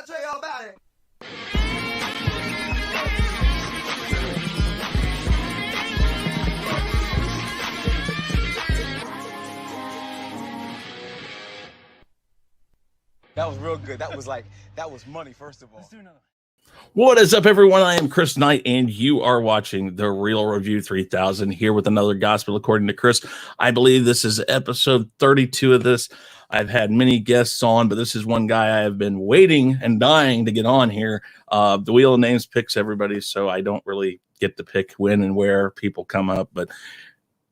tell y'all about it. That was real good. That was money, first of all. Let's do another. What is up, everyone? I am Chris Knight, and you are watching The Real Review 3000 here with another Gospel According to Chris. I believe this is episode 32 of this. I've had many guests on, but this is one guy I have been waiting and dying to get on here. The Wheel of Names picks everybody, so I don't really get to pick when and where people come up. But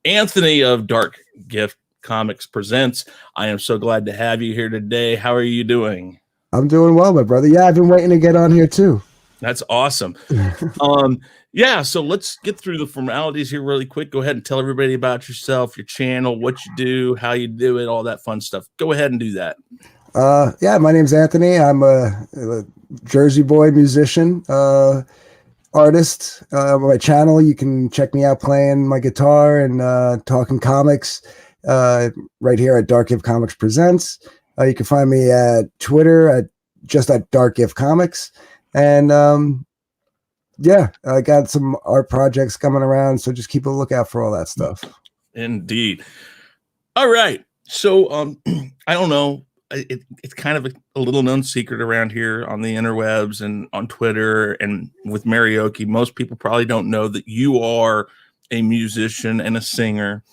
Anthony of DarkGift Comics presents. I am so glad to have you here today. How are you doing? I'm doing well, my brother. Yeah, I've been waiting to get on here too. That's awesome. Yeah, so let's get through the formalities here really quick. Go ahead and tell everybody about yourself, your channel, what you do, how you do it, all that fun stuff. Go ahead and do that. Yeah, my name's Anthony. I'm a Jersey boy musician, artist. My channel, you can check me out playing my guitar and talking comics right here at DarkGift Comics Presents. You can find me at Twitter at DarkGift Comics. And yeah, I got some art projects coming around, so just keep a lookout for all that stuff. Indeed. All right. So I don't know. It's kind of a little known secret around here on the interwebs and on Twitter and with Marioki. Most people probably don't know that you are a musician and a singer.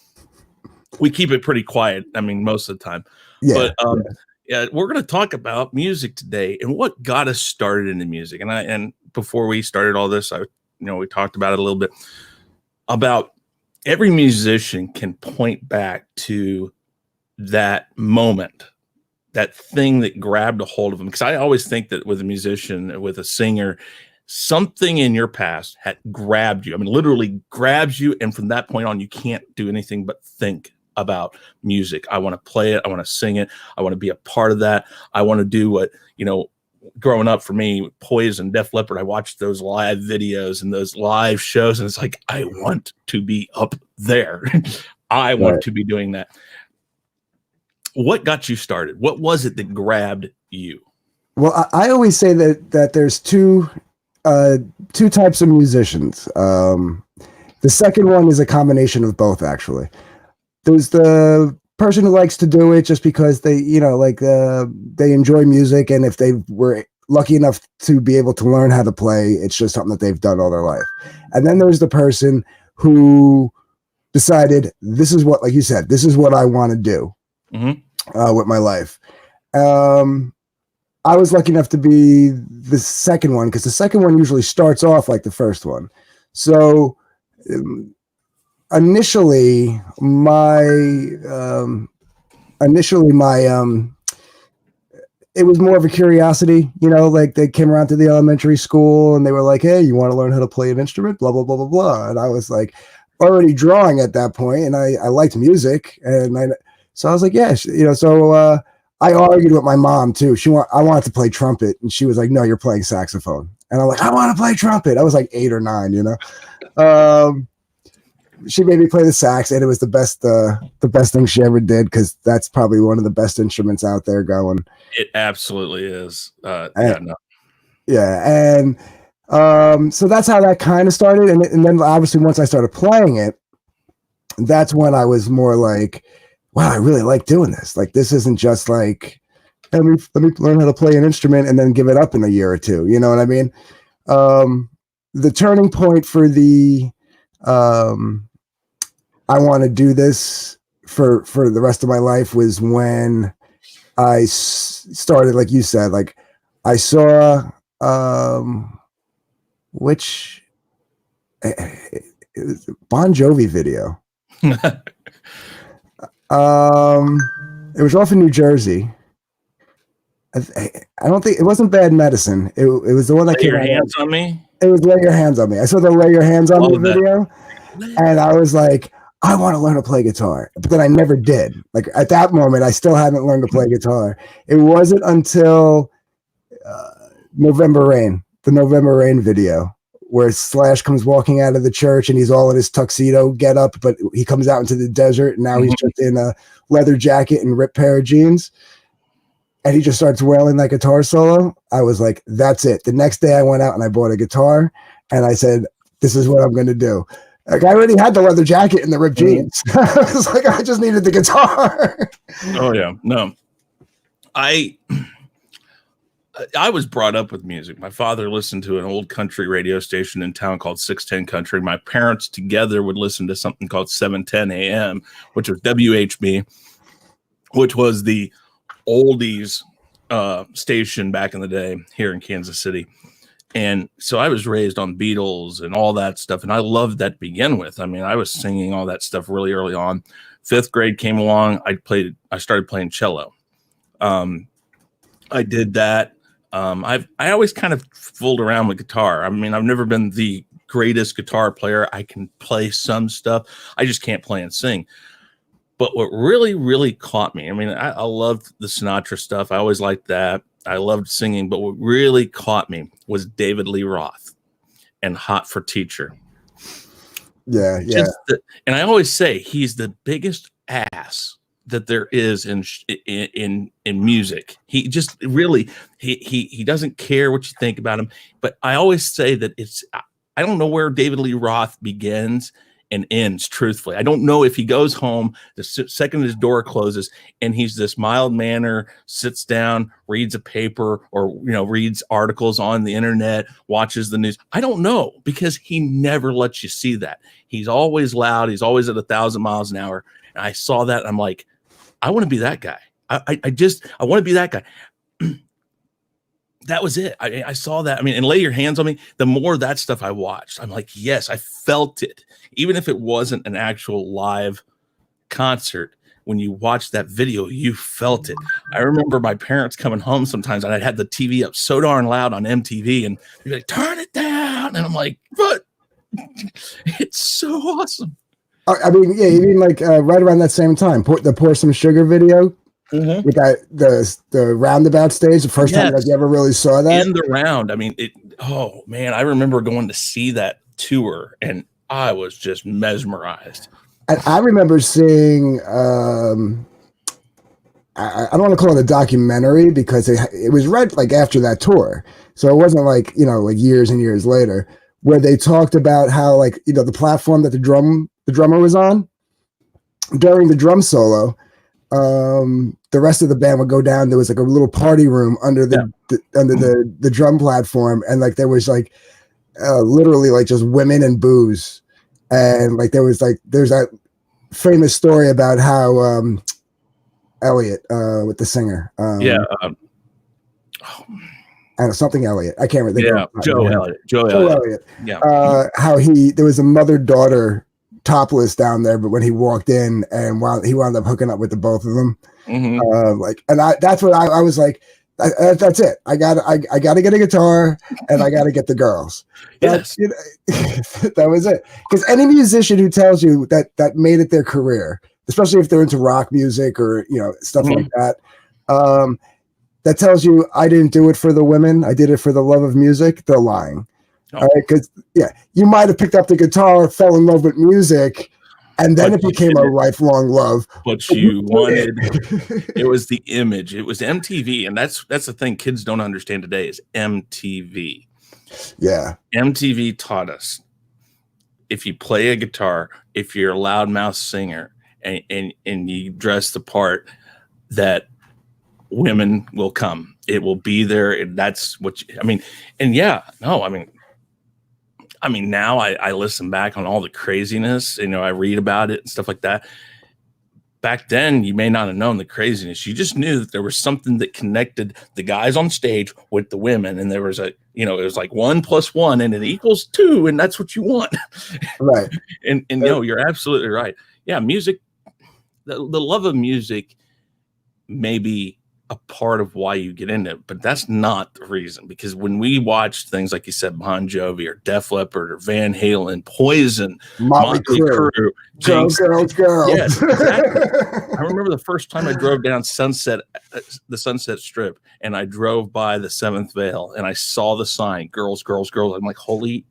We keep it pretty quiet. I mean, most of the time. Yeah, but yeah, we're going to talk about music today and what got us started into music. And before we started all this, we talked about it a little bit about every musician can point back to that moment, that thing that grabbed a hold of them. Because I always think that with a musician, with a singer, something in your past had grabbed you. I mean, literally grabs you. And from that point on, you can't do anything but think about music. I want to play it. I want to sing it. I want to be a part of that. I want to do what, growing up for me, Poison, Def Leppard, I watched those live videos and those live shows. And it's like, I want to be up there. I want to be doing that. What got you started? What was it that grabbed you? Well, I always say that there's two types of musicians. The second one is a combination of both, actually. There's the person who likes to do it just because they, they enjoy music. And if they were lucky enough to be able to learn how to play, it's just something that they've done all their life. And then there's the person who decided, this is what, like you said, this is what I want to do with my life. I was lucky enough to be the second one, because the second one usually starts off like the first one. So initially my it was more of a curiosity, like they came around to the elementary school and they were like, hey, you want to learn how to play an instrument, blah blah blah blah blah. And I was like already drawing at that point, and I liked music, and so I was like, yeah, so I argued with my mom too. I wanted to play trumpet, and she was like, no, you're playing saxophone. And I'm like, I want to play trumpet. I was like 8 or 9, she made me play the sax, and it was the best thing she ever did, because that's probably one of the best instruments out there going. It absolutely is. So that's how that kind of started, and then obviously once I started playing it, that's when I was more like, wow, I really like doing this. Like, this isn't just like, let me learn how to play an instrument and then give it up in a year or two. You know what I mean? The turning point for the I want to do this for the rest of my life was when I started, like you said, like I saw which it was a Bon Jovi video. It was off in New Jersey. I don't think it wasn't Bad Medicine. It was the one that Lay Your Hands on Me. It was Lay Your Hands on Me. I saw the Lay Your Hands on Me video, and I was like, I want to learn to play guitar, but then I never did. Like at that moment, I still hadn't learned to play guitar. It wasn't until November Rain, the November Rain video, where Slash comes walking out of the church and he's all in his tuxedo get up, but he comes out into the desert and now he's just in a leather jacket and ripped pair of jeans. and he just starts wailing that guitar solo. I was like, that's it. The next day I went out and I bought a guitar and I said, this is what I'm going to do. Like, I already had the leather jacket and the ripped jeans. I was like, I just needed the guitar. Oh yeah. No, I was brought up with music. My father listened to an old country radio station in town called 610 Country. My parents together would listen to something called 710 AM, which was WHB, which was the oldies station back in the day here in Kansas City. And so I was raised on Beatles and all that stuff. And I loved that to begin with. I mean, I was singing all that stuff really early on. 5th grade came along. I started playing cello. I did that. I always kind of fooled around with guitar. I mean, I've never been the greatest guitar player. I can play some stuff. I just can't play and sing. But what really, really caught me, I mean, I loved the Sinatra stuff. I always liked that. I loved singing. But what really caught me was David Lee Roth and Hot for Teacher. Yeah. And I always say he's the biggest ass that there is in music. He just really, he doesn't care what you think about him. But I always say that I don't know where David Lee Roth begins and ends, truthfully. I don't know if he goes home the second his door closes and he's this mild manner, sits down, reads a paper, or reads articles on the internet, watches the news. I don't know, because he never lets you see that. He's always loud. He's always at 1,000 miles an hour. And I saw that. And I'm like, I want to be that guy. I want to be that guy. That was it. I saw that. I mean, and Lay Your Hands on Me. The more that stuff I watched, I'm like, yes, I felt it. Even if it wasn't an actual live concert, when you watched that video, you felt it. I remember my parents coming home sometimes, and I'd had the TV up so darn loud on MTV, and they'd be like, turn it down. And I'm like, but it's so awesome. I mean, yeah, you mean like right around that same time, the Pour Some Sugar video? Mm-hmm. With that the roundabout stage, the first time that you ever really saw that? In the round. I mean, oh man, I remember going to see that tour and I was just mesmerized. And I remember seeing I don't want to call it a documentary because it was right like after that tour. So it wasn't like, like years and years later, where they talked about how like, the platform that the drummer was on during the drum solo. The rest of the band would go down. There was like a little party room under the drum platform, and like there was like literally like just women and booze, and like there's that famous story about how Elliot with the singer, I don't know, something Elliot. I can't remember. Joe Elliott. Yeah, how there was a mother-daughter topless down there, but when he walked in and he wound up hooking up with the both of them. Mm-hmm. That's what I was like, that's it. I gotta get a guitar and I gotta get the girls. Yes. That was it. Because any musician who tells you that made it their career, especially if they're into rock music or stuff like that, that tells you I didn't do it for the women, I did it for the love of music, they're lying. All right, because you might have picked up the guitar, fell in love with music, and then it became a lifelong love. But you wanted it was the image. It was MTV, and that's the thing kids don't understand today is MTV. Yeah, MTV taught us if you play a guitar, if you're a loudmouth singer, and you dress the part, that women will come. It will be there, and that's what I mean. And I mean, now I listen back on all the craziness, I read about it and stuff like that. Back then, you may not have known the craziness. You just knew that there was something that connected the guys on stage with the women. And there was it was like 1 + 1 and it equals 2. And that's what you want. Right. and you're absolutely right. Yeah. Music, the love of music may be a part of why you get into it, but that's not the reason. Because when we watch things like you said, Bon Jovi or Def Leppard or Van Halen, Poison, Motley Crue, girls. Yes, exactly. I remember the first time I drove down the Sunset Strip, and I drove by the Seventh Veil, and I saw the sign, girls. I'm like, holy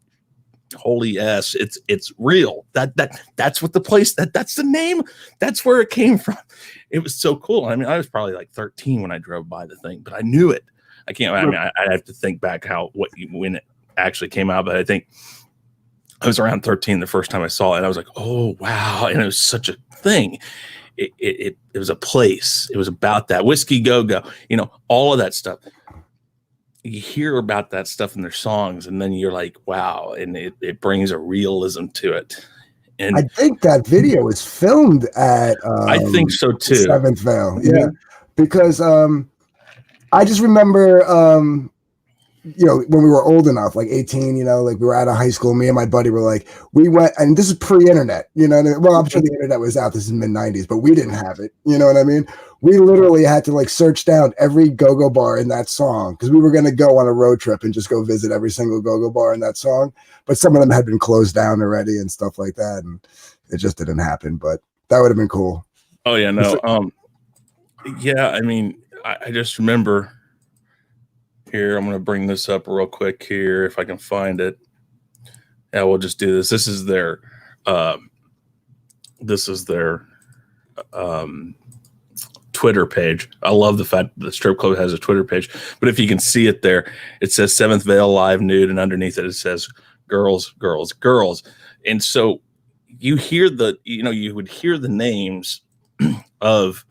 Holy S, it's real. That's what the place that's the name. That's where it came from. It was so cool. I mean, I was probably like 13 when I drove by the thing, but I knew it. I can't. I mean, I have to think back when it actually came out, but I think I was around 13 the first time I saw it. I was like, oh wow, and it was such a thing. It was a place. It was about that Whiskey Go Go. You know, all of that stuff. You hear about that stuff in their songs, and then you're like, wow, and it brings a realism to it. And I think that video was filmed at I think so too. Seventh Veil. Yeah. Because I just remember you know, when we were old enough, like 18, you know, like we were out of high school, me and my buddy were like, we went, and this is pre-internet, you know, well, I'm sure the internet was out, this is mid-90s, but we didn't have it, you know what I mean? We literally had to like search down every go-go bar in that song, because we were going to go on a road trip and just go visit every single go-go bar in that song, but some of them had been closed down already and stuff like that, and it just didn't happen, but that would have been cool. Oh yeah, no, yeah, I mean, I just remember. Here, I'm going to bring this up real quick here if I can find it. Yeah, we'll just do this. This is their Twitter page. I love the fact that the strip club has a Twitter page. But if you can see it there, it says Seventh Veil Live Nude, and underneath it says girls, girls, girls. And so you hear you would hear the names of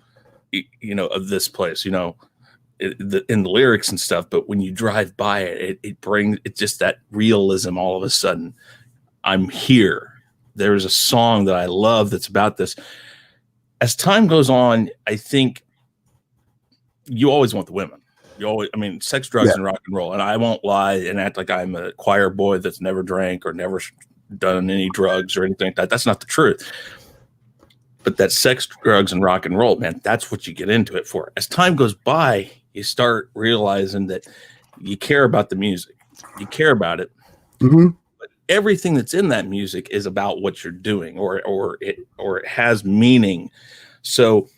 of this place, in the lyrics and stuff, but when you drive by it brings it's just that realism. All of a sudden, I'm here. There's a song that I love that's about this. As time goes on, I think you always want the women. Sex, drugs, and rock and roll. And I won't lie and act like I'm a choir boy that's never drank or never done any drugs or anything like that. That's not the truth. But that sex, drugs, and rock and roll, man, that's what you get into it for. As time goes by, you start realizing that you care about the music. You care about it. Mm-hmm. But everything that's in that music is about what you're doing or it has meaning. So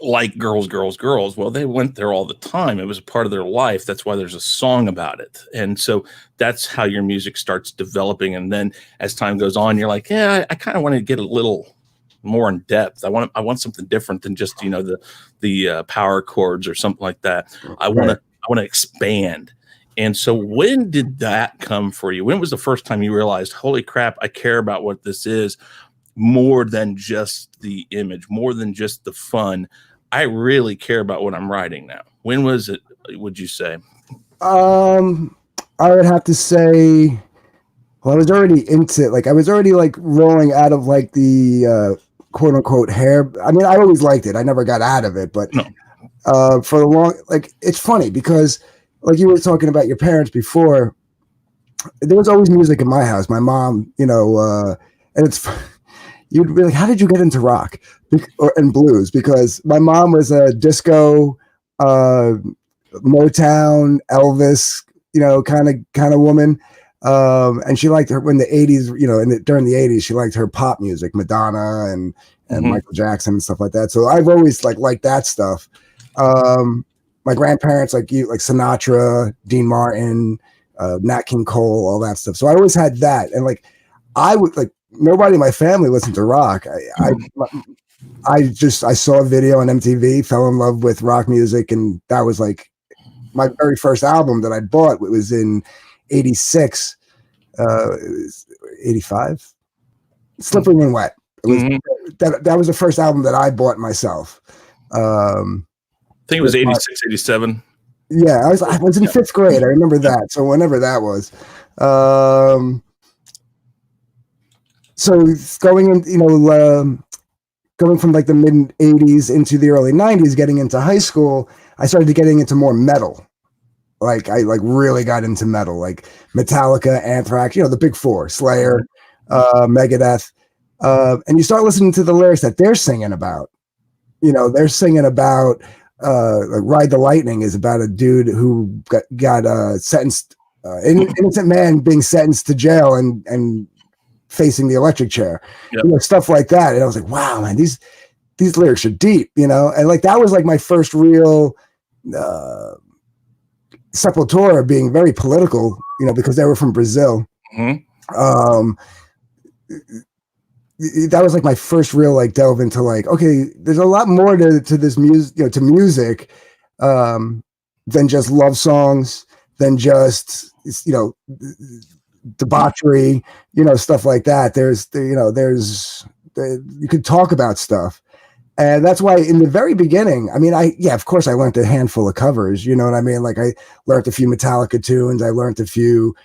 like Girls, Girls, Girls, well, they went there all the time. It was a part of their life. That's why there's a song about it. And so that's how your music starts developing. And then as time goes on, you're like, yeah, I kind of want to get a little more in depth. I want something different than just the power chords or something like that. I want to expand. And so when did that come for you? When was the first time you realized, holy crap, I care about what this is more than just the image, more than just the fun? I really care about what I'm writing now. When was it, would you say? I would have to say, well, I was already into it. Like I was already like rolling out of like the quote unquote hair. I mean, I always liked it. I never got out of it, but for the long, like, it's funny because like you were talking about your parents before, there was always music in my house. My mom, and it's, you'd be like, how did you get into rock and blues? Because my mom was a disco, Motown, Elvis, kind of woman. And she liked her when the 80s, during the 80s, she liked her pop music, Madonna and Michael Jackson and stuff like that. So I've always liked that stuff. My grandparents, like Sinatra, Dean Martin, Nat King Cole, all that stuff. So I always had that. And I would nobody in my family listened to rock. I saw a video on MTV, fell in love with rock music. And that was like my very first album that I bought. It was in 86, 85, Slippery When Wet. It was that was the first album that I bought myself. I think it was 86, 87. Yeah, I was in fifth grade. I remember that. So whenever that was, so going in, going from like the mid 80s into the early 90s, getting into high school, I started getting into more metal. Like I really got into metal, like Metallica, Anthrax, the big four, Slayer, Megadeth. And you start listening to the lyrics that they're singing about. They're singing about like Ride the Lightning is about a dude who got sentenced, innocent man being sentenced to jail and facing the electric chair, stuff like that. And I was like, wow, man, these lyrics are deep, and that was like my first real Sepultura being very political, because they were from Brazil. Um, that was like my first real like delve into like, okay, there's a lot more to this music, to music, than just love songs, than just, debauchery, stuff like that. You could talk about stuff. And that's why in the very beginning, I mean, of course I learned a handful of covers, you know what I mean? Like I learned a few Metallica tunes. I learned a few,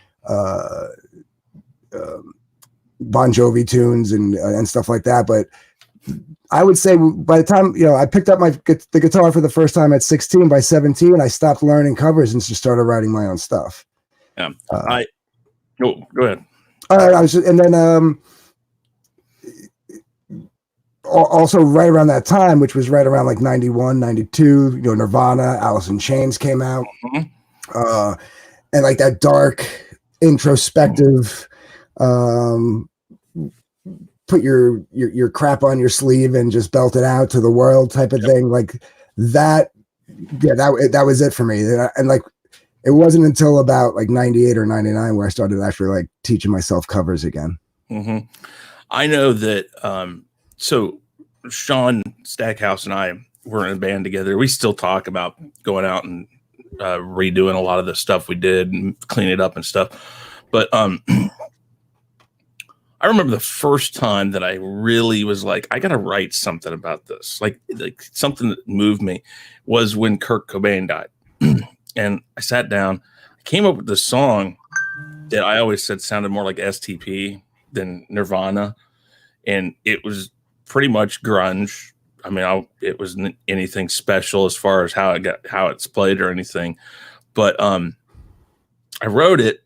Bon Jovi tunes and stuff like that. But I would say by the time, I picked up the guitar for the first time at 16, by 17, I stopped learning covers and just started writing my own stuff. Yeah. Go ahead. Also right around that time, which was right around like 91, 92, Nirvana, Alice in Chains came out. And like that dark, introspective, put your crap on your sleeve and just belt it out to the world type of thing. Like that. Yeah, that was it for me. And like, it wasn't until about like 98 or 99 where I started actually like teaching myself covers again. I know that. So Sean Stackhouse and I were in a band together. We still talk about going out and redoing a lot of the stuff we did and clean it up and stuff. But I remember the first time that I really was like, I got to write something about this. Like something that moved me was when Kurt Cobain died. And I sat down, I came up with this song that I always said sounded more like STP than Nirvana. And it was pretty much grunge. I mean, it wasn't anything special as far as how it's played or anything. But I wrote it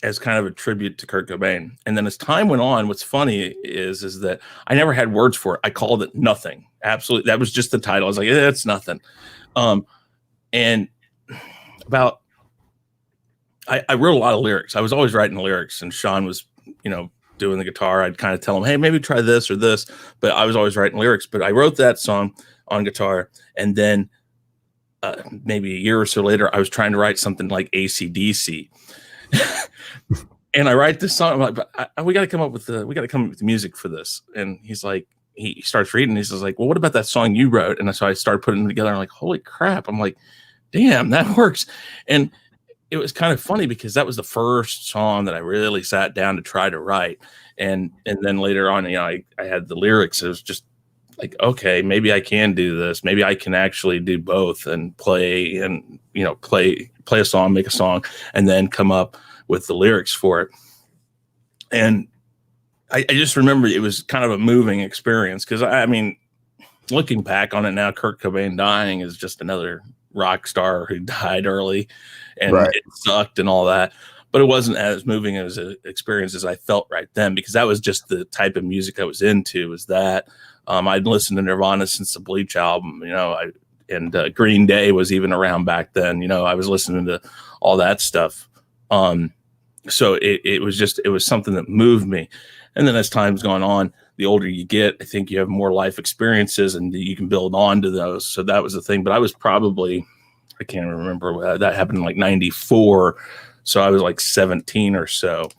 as kind of a tribute to Kurt Cobain. And then as time went on, what's funny is that I never had words for it. I called it Nothing. Absolutely. That was just the title. I was like, it's nothing. And I wrote a lot of lyrics. I was always writing lyrics, and Sean was, doing the guitar. I'd kind of tell him, hey, maybe try this or this, but I was always writing lyrics. But I wrote that song on guitar, and then maybe a year or so later, I was trying to write something like AC/DC. And I write this song. I'm like, but we got to come up with the music for this. And he's like, he starts reading. He's like, well, what about that song you wrote? And so I started putting them together. I'm like, holy crap. I'm like, damn, that works. And it was kind of funny because that was the first song that I really sat down to try to write. And then later on, I had the lyrics. It was just like, okay, maybe I can do this. Maybe I can actually do both and play and, play a song, make a song, and then come up with the lyrics for it. And I just remember it was kind of a moving experience because I mean, looking back on it now, Kurt Cobain dying is just another rock star who died early, and It sucked and all that. But it wasn't as moving as an experience as I felt right then, because that was just the type of music I was into. Was that I'd listened to Nirvana since the Bleach album, and Green Day was even around back then. I was listening to all that stuff. So it was something that moved me. And then as time's gone on, the older you get, I think you have more life experiences and you can build on to those. So that was the thing. But I was probably, I can't remember, that happened in like 94. So I was like 17 or so.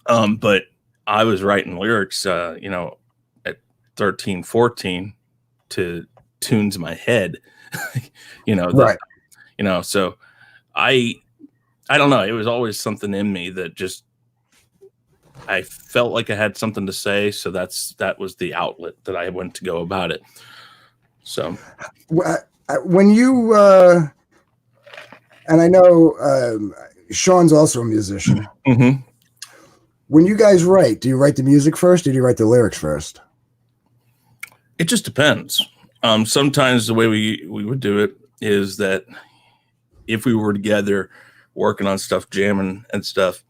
But I was writing lyrics, at 13, 14 to tunes in my head, Right. So I don't know. It was always something in me that just, I felt like I had something to say. So that was the outlet that I went to go about it. So when you, and I know Sean's also a musician. Mm-hmm. When you guys write, do you write the music first or do you write the lyrics first? It just depends. Sometimes the way we would do it is that if we were together working on stuff, jamming and stuff,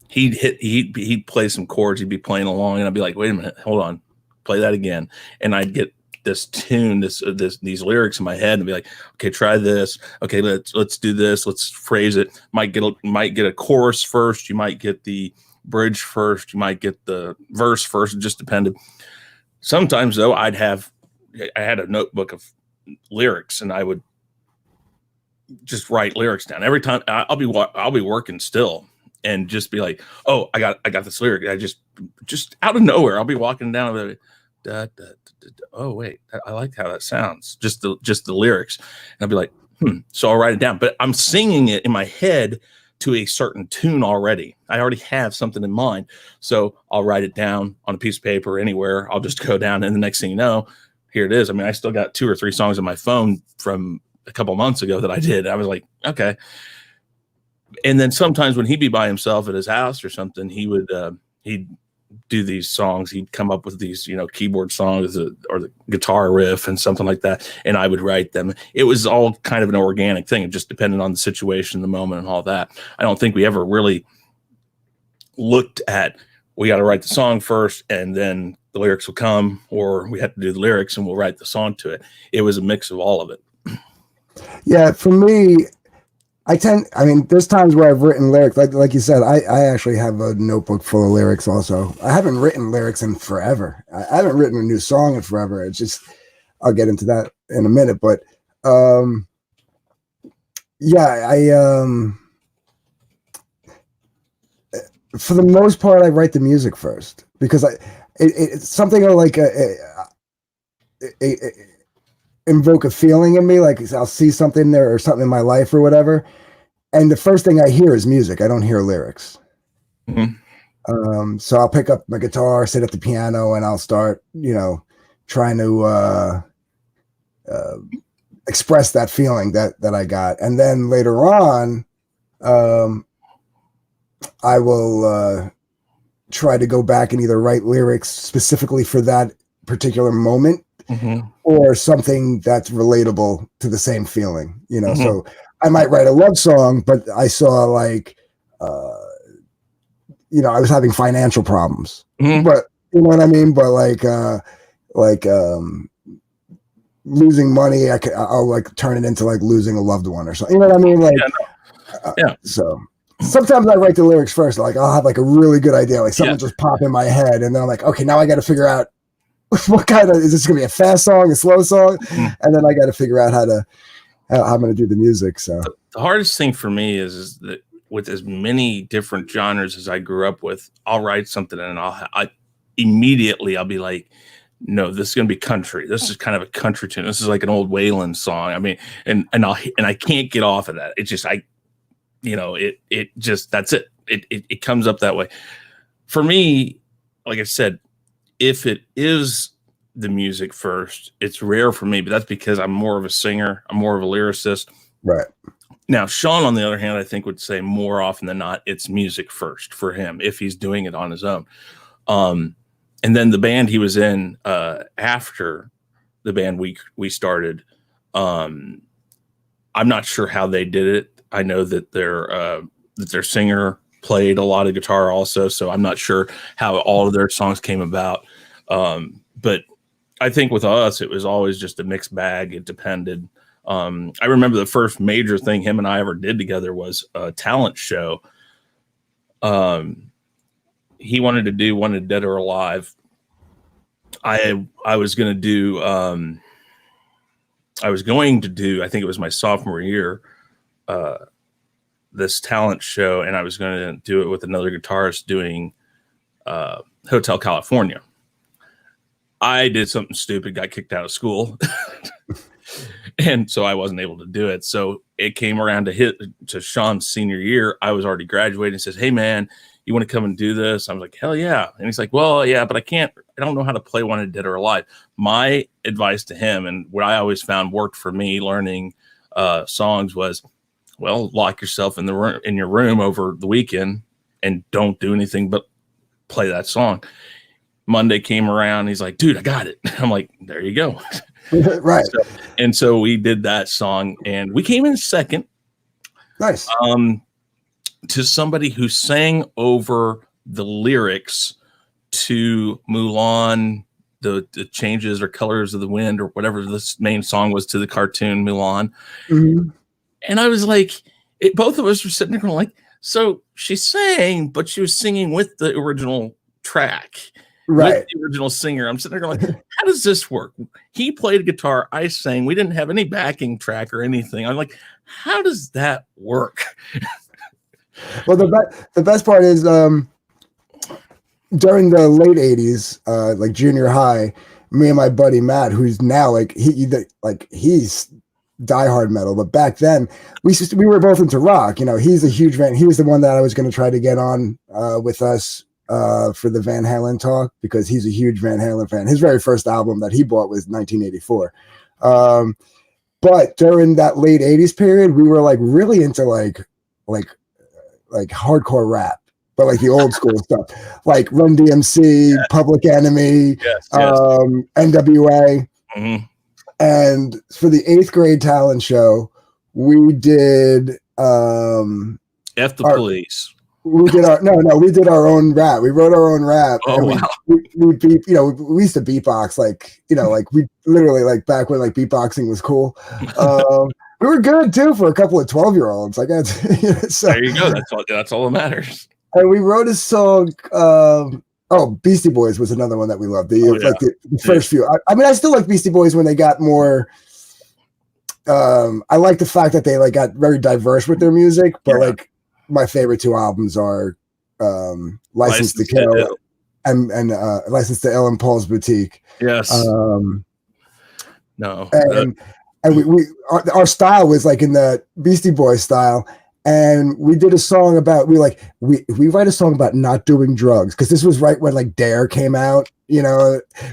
he'd play some chords, he'd be playing along, and I'd be like, wait a minute, hold on, play that again. And I'd get this tune, these lyrics in my head and be like, okay, try this. Okay, let's do this. Let's phrase it. Might get a chorus first. You might get the bridge first. You might get the verse first. It just depended. Sometimes though, I had a notebook of lyrics and I would just write lyrics down every time. I'll be working still, and just be like, oh, I got this lyric. I just out of nowhere, I'll be walking down the da, da, da, da, oh wait, I like how that sounds. Just the lyrics. And I'll be like, so I'll write it down. But I'm singing it in my head to a certain tune already. I already have something in mind. So I'll write it down on a piece of paper anywhere. I'll just go down, and the next thing you know, here it is. I mean, I still got 2 or 3 songs on my phone from a couple months ago that I did. I was like, okay. And then sometimes when he'd be by himself at his house or something, he'd do these songs. He'd come up with these, keyboard songs or the guitar riff and something like that. And I would write them. It was all kind of an organic thing. It just depended on the situation, the moment, and all that. I don't think we ever really looked at, we got to write the song first and then the lyrics will come, or we have to do the lyrics and we'll write the song to it. It was a mix of all of it. Yeah, for me, there's times where I've written lyrics, like you said, I actually have a notebook full of lyrics also. I haven't written lyrics in forever. I haven't written a new song in forever. It's just, I'll get into that in a minute, but for the most part, I write the music first because it's something like invoke a feeling in me. Like I'll see something there or something in my life or whatever, and the first thing I hear is music. I don't hear lyrics. So I'll pick up my guitar, sit at the piano, and I'll start, trying to express that feeling that I got. And then later on, I will try to go back and either write lyrics specifically for that particular moment, or something that's relatable to the same feeling, So I might write a love song, but I saw like, I was having financial problems, but you know what I mean? But like losing money, I'll like turn it into like losing a loved one or something. You know what I mean? Like, so sometimes I write the lyrics first. Like I'll have like a really good idea, like something just pop in my head, and then I'm like, okay, now I got to figure out what kind of, is this going to be a fast song, a slow song? And then I got to figure out how I'm going to do the music. So the hardest thing for me is that with as many different genres as I grew up with, I'll write something and I immediately I'll be like, no, this is going to be country. This is kind of a country tune. This is like an old Waylon song. I mean, and I can't get off of that. It's just, it just, that's it. It comes up that way. For me, like I said, if it is the music first, it's rare for me, but that's because I'm more of a singer. I'm more of a lyricist. Right. Now, Sean, on the other hand, I think would say more often than not, it's music first for him if he's doing it on his own. And then the band he was in after the band we started, I'm not sure how they did it. I know that their singer played a lot of guitar also, so I'm not sure how all of their songs came about. But I think with us, it was always just a mixed bag. It depended. I remember the first major thing him and I ever did together was a talent show. He wanted to do Wanted Dead or Alive. I was going to do, I think it was my sophomore year, this talent show, and I was going to do it with another guitarist doing Hotel California. I did something stupid, got kicked out of school, and so I wasn't able to do it. So it came around to Sean's senior year. I was already graduating. He says, "Hey man, you want to come and do this?" I was like, "Hell yeah!" And he's like, "Well, yeah, but I don't know how to play Wanted Dead or Alive." My advice to him, and what I always found worked for me learning songs, was, well, lock yourself in your room over the weekend and don't do anything but play that song. Monday came around. He's like, "Dude, I got it." I'm like, "There you go." Right. So we did that song, and we came in second. Nice. To somebody who sang over the lyrics to Mulan, the changes or colors of the wind, or whatever this main song was to the cartoon Mulan. Mm-hmm. And I was like, both of us were sitting there going like, so she sang, but she was singing with the original track, right? With the original singer. I'm sitting there going like, how does this work? He played guitar, I sang. We didn't have any backing track or anything. I'm like, how does that work? Well, the best part is during the late 80s, like junior high, me and my buddy Matt, who's now like he's diehard metal, but back then we were both into rock. You know, he's a huge fan. He was the one that I was going to try to get on with us for the Van Halen talk, because he's a huge Van Halen fan. His very first album that he bought was 1984. But during that late 80s period, we were like really into like hardcore rap, but like the old school stuff, like Run DMC, Public Enemy, NWA. Mm-hmm. And for the 8th grade talent show, we did F the Police. We did we did our own rap. We wrote our own rap. Oh, wow. We beat, we used to beatbox, like we literally, like, back when like beatboxing was cool. We were good too for a couple of 12-year-olds. Like, so, there you go. That's all that matters. And we wrote a song. Beastie Boys was another one that we loved. The first few. I mean, I still like Beastie Boys when they got more. I like the fact that they like got very diverse with their music, but like my favorite 2 albums are License to Kill and License to Ill and Paul's Boutique. Yes. And our style was like in the Beastie Boys style. And we did a song about, we write a song about not doing drugs, because this was right when like Dare came out,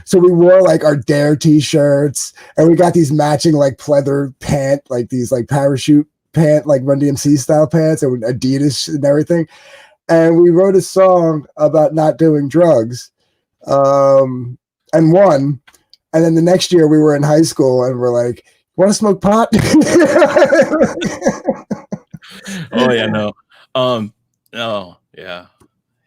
so we wore like our Dare t-shirts, and we got these matching like pleather pant, like these like parachute pant, like Run DMC style pants, and Adidas and everything. And we wrote a song about not doing drugs, and won. And then the next year we were in high school and we're like, want to smoke pot? Oh yeah, no. Oh yeah.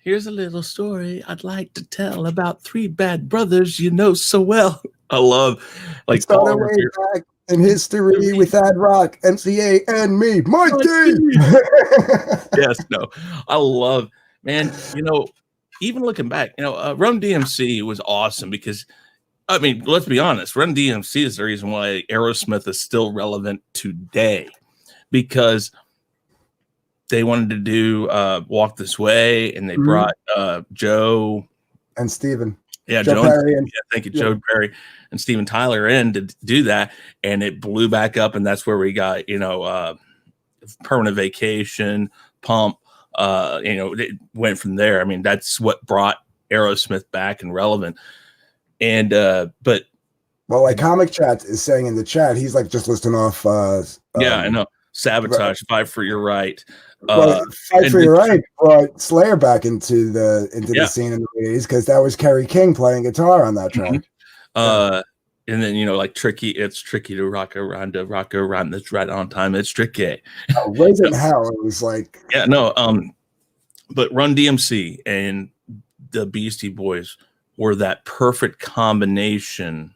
Here's a little story I'd like to tell about 3 bad brothers you know so well. I love like all way back in history with Ad Rock, MCA, and me, Mikey. Yes, no. I love, man. Even looking back, Run DMC was awesome because, I mean, let's be honest. Run DMC is the reason why Aerosmith is still relevant today, because they wanted to do Walk This Way, and they brought Joe and Steven. Yeah, Joe Perry Joe Perry and Steven Tyler in to do that, and it blew back up, and that's where we got Permanent Vacation, Pump. It went from there. I mean, that's what brought Aerosmith back and relevant. And but like Comic Chat is saying in the chat, he's like just listing off. I know. Sabotage, Fight for Your Right. Fight for Your Right brought Slayer back into the scene in the 80s, because that was Kerry King playing guitar on that track. And then like Tricky, it's tricky to rock around that's right on time. It's tricky. Raising Hell, it was like but Run DMC and the Beastie Boys were that perfect combination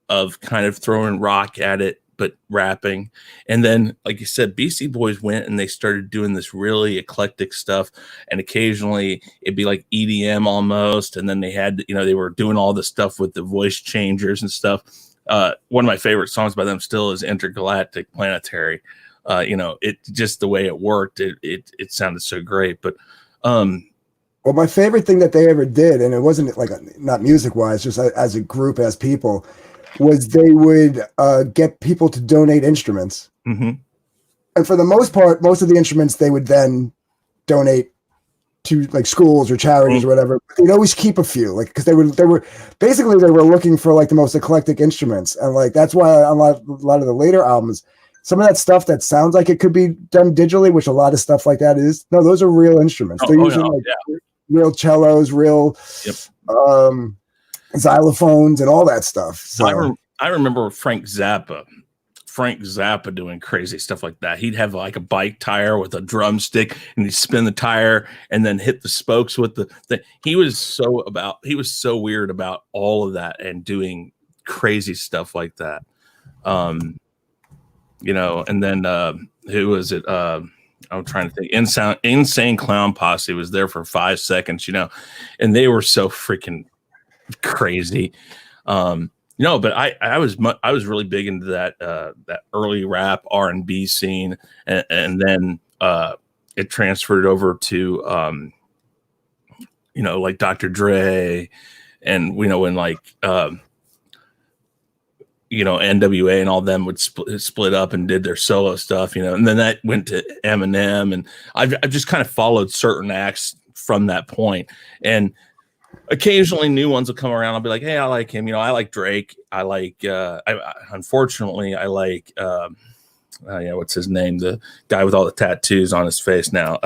of kind of throwing rock at it, but rapping. And then, like you said, Beastie Boys went and they started doing this really eclectic stuff. And occasionally it'd be like EDM almost. And then they had, they were doing all this stuff with the voice changers and stuff. One of my favorite songs by them still is Intergalactic Planetary. It just the way it worked, it sounded so great. But well, my favorite thing that they ever did, and it wasn't like not music wise, just as a group, as people, was they would get people to donate instruments. Mm-hmm. And for the most part, most of the instruments they would then donate to like schools or charities or whatever. They'd always keep a few, like, because they were looking for like the most eclectic instruments. And like that's why on a lot of the later albums, some of that stuff that sounds like it could be done digitally, which a lot of stuff like that is, no, those are real instruments. They're using real cellos, real xylophones and all that stuff. So I remember Frank Zappa doing crazy stuff like that. He'd have like a bike tire with a drumstick, and he'd spin the tire and then hit the spokes with the he was so weird about all of that and doing crazy stuff like that. And then who was it? I'm trying to think. Insane Clown Posse was there for 5 seconds, and they were so freaking crazy. But I was really big into that early rap R&B scene, and then it transferred over to, you know, like Dr. Dre and, you know, when like, you know, NWA and all them would split up and did their solo stuff, you know, and then that went to Eminem. And I've just kind of followed certain acts from that point. And occasionally new ones will come around. I'll be like, hey, I like him. You know, I like Drake. I like, unfortunately, I like, yeah, what's his name? The guy with all the tattoos on his face now.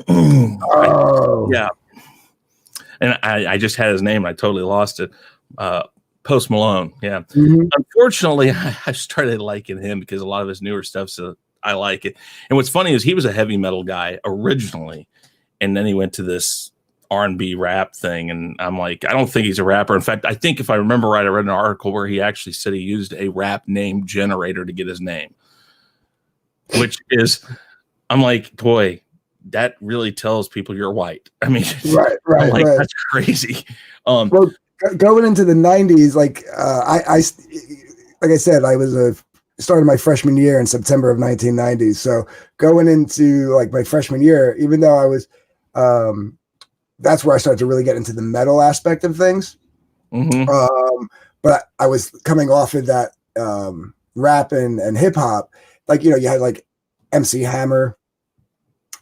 Yeah. And I just had his name. I totally lost it. Post Malone. Yeah. Mm-hmm. Unfortunately, I started liking him because a lot of his newer stuff, so I like it. And what's funny is he was a heavy metal guy originally, and then he went to this R&B rap thing, and I'm like, I don't think he's a rapper. In fact, I think if I remember right, I read an article where he actually said he used a rap name generator to get his name, which is, I'm like, boy, that really tells people you're white. I mean, right, like, that's crazy. Well, going into the 90s, like like I said, I was started my freshman year in September of 1990. So going into like my freshman year, even though I was, that's where I started to really get into the metal aspect of things. Mm-hmm. But I was coming off of that rap and hip hop. Like, you know, you had like MC Hammer,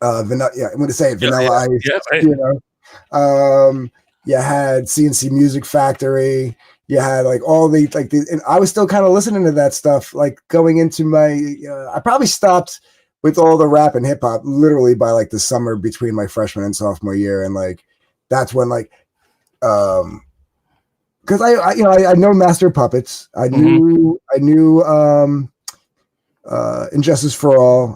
Vanilla. Yeah, I'm going to say it, Vanilla Ice. Yeah, right. You know. You had CNC Music Factory. You had like all the and I was still kind of listening to that stuff. Like going into my, I probably stopped with all the rap and hip hop literally by like the summer between my freshman and sophomore year, and like that's when like, because I know Master Puppets. I knew Injustice for All.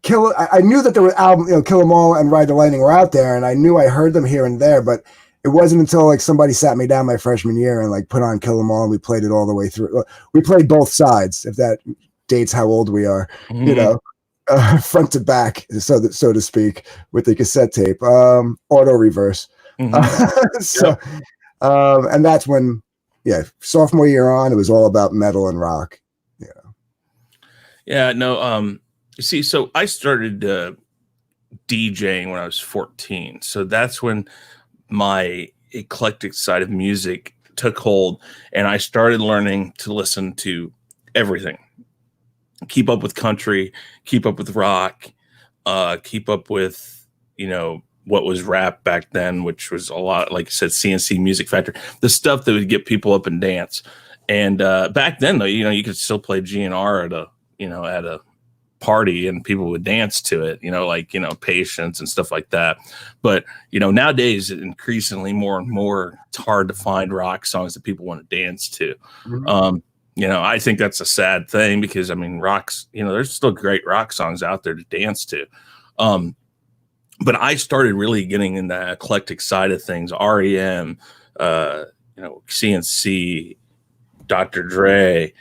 I knew that there were album, you know, Kill 'Em All and Ride the Lightning were out there, and I knew I heard them here and there, but it wasn't until like somebody sat me down my freshman year and like put on Kill 'Em All, and we played it all the way through. We played both sides, if that dates how old we are, you know, front to back, so to speak, with the cassette tape, auto reverse. So, and that's when, yeah, sophomore year on, it was all about metal and rock. Yeah. Yeah. No. See, so I started DJing when I was 14. So that's when my eclectic side of music took hold, and I started learning to listen to everything. Keep up with country, keep up with rock, keep up with, you know, what was rap back then, which was a lot, like I said, CNC Music Factory, the stuff that would get people up and dance. And back then, though, you know, you could still play GNR at a party and people would dance to it, you know, like, you know, Patience and stuff like that. But, you know, nowadays, increasingly more and more, it's hard to find rock songs that people want to dance to. Mm-hmm. You know, I think that's a sad thing because, I mean, rocks, you know, there's still great rock songs out there to dance to. But I started really getting in the eclectic side of things, REM, you know, CNC, Dr. Dre,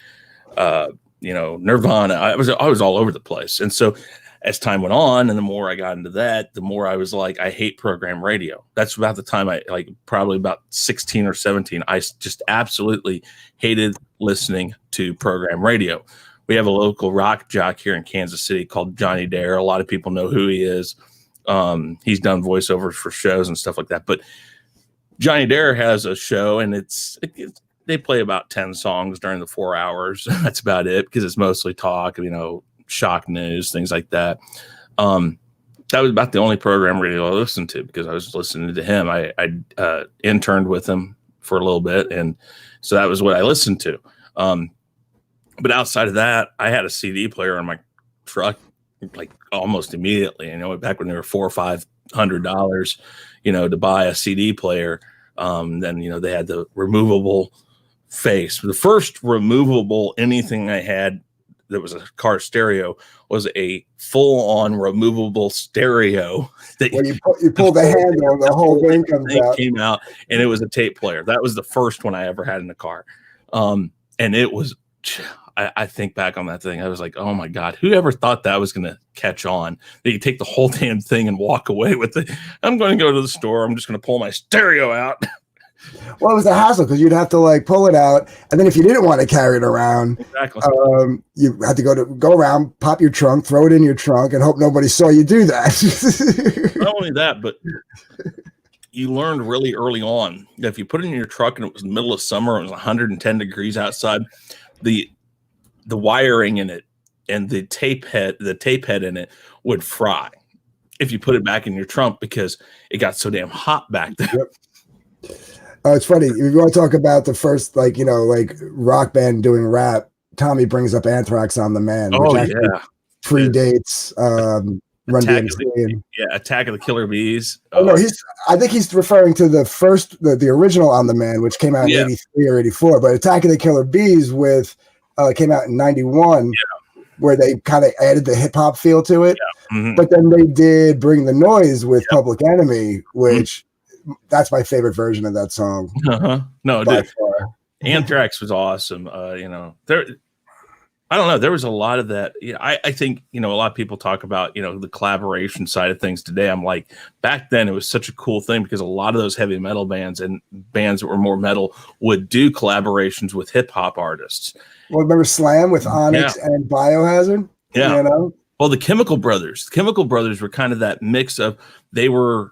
you know, Nirvana. I was all over the place. And so as time went on and the more I got into that, the more I was like, I hate program radio. That's about the time probably about 16 or 17, I just absolutely hated listening to program radio. We have a local rock jock here in Kansas City called Johnny Dare. A lot of people know who he is. He's done voiceovers for shows and stuff like that. But Johnny Dare has a show, and they play about 10 songs during the 4 hours. That's about it, because it's mostly talk, you know, shock news, things like that. That was about the only program radio I listened to because I was listening to him. I interned with him for a little bit, and so that was what I listened to. But outside of that, I had a CD player in my truck like almost immediately. You know, back when they were $400 or $500, you know, to buy a CD player. Then, you know, they had the removable face. The first removable anything I had that was a car stereo was a full-on removable stereo. That you pull the handle and the whole thing comes out. Came out, and it was a tape player. That was the first one I ever had in the car. And it was, I think back on that thing, I was like, oh my God, who ever thought that was going to catch on? That you take the whole damn thing and walk away with it. I'm going to go to the store. I'm just going to pull my stereo out. Well, it was a hassle because you'd have to like pull it out, and then if you didn't want to carry it around, Exactly. You had to go around, pop your trunk, throw it in your trunk, and hope nobody saw you do that. Not only that, but you learned really early on that if you put it in your truck and it was the middle of summer, it was 110 degrees outside, the wiring in it and the tape head in it would fry if you put it back in your trunk because it got so damn hot back there. Yep. Oh, it's funny. If you want to talk about the first, like, rock band doing rap, Tommy brings up Anthrax on the Man, which actually predates Run DMC. Attack of the Killer Bees. Oh no, I think he's referring to the first, the original On the Man, which came out in 83 or 84. But Attack of the Killer Bees came out in 91, where they kind of added the hip hop feel to it. Yeah. Mm-hmm. But then they did Bring the Noise with Public Enemy, which that's my favorite version of that song. No, dude, Anthrax was awesome. I don't know. There was a lot of that. I think, a lot of people talk about, the collaboration side of things today. I'm like, back then it was such a cool thing because a lot of those heavy metal bands and bands that were more metal would do collaborations with hip hop artists. Well, remember Slam with Onyx and Biohazard? Yeah. Well, the Chemical Brothers were kind of that mix of, they were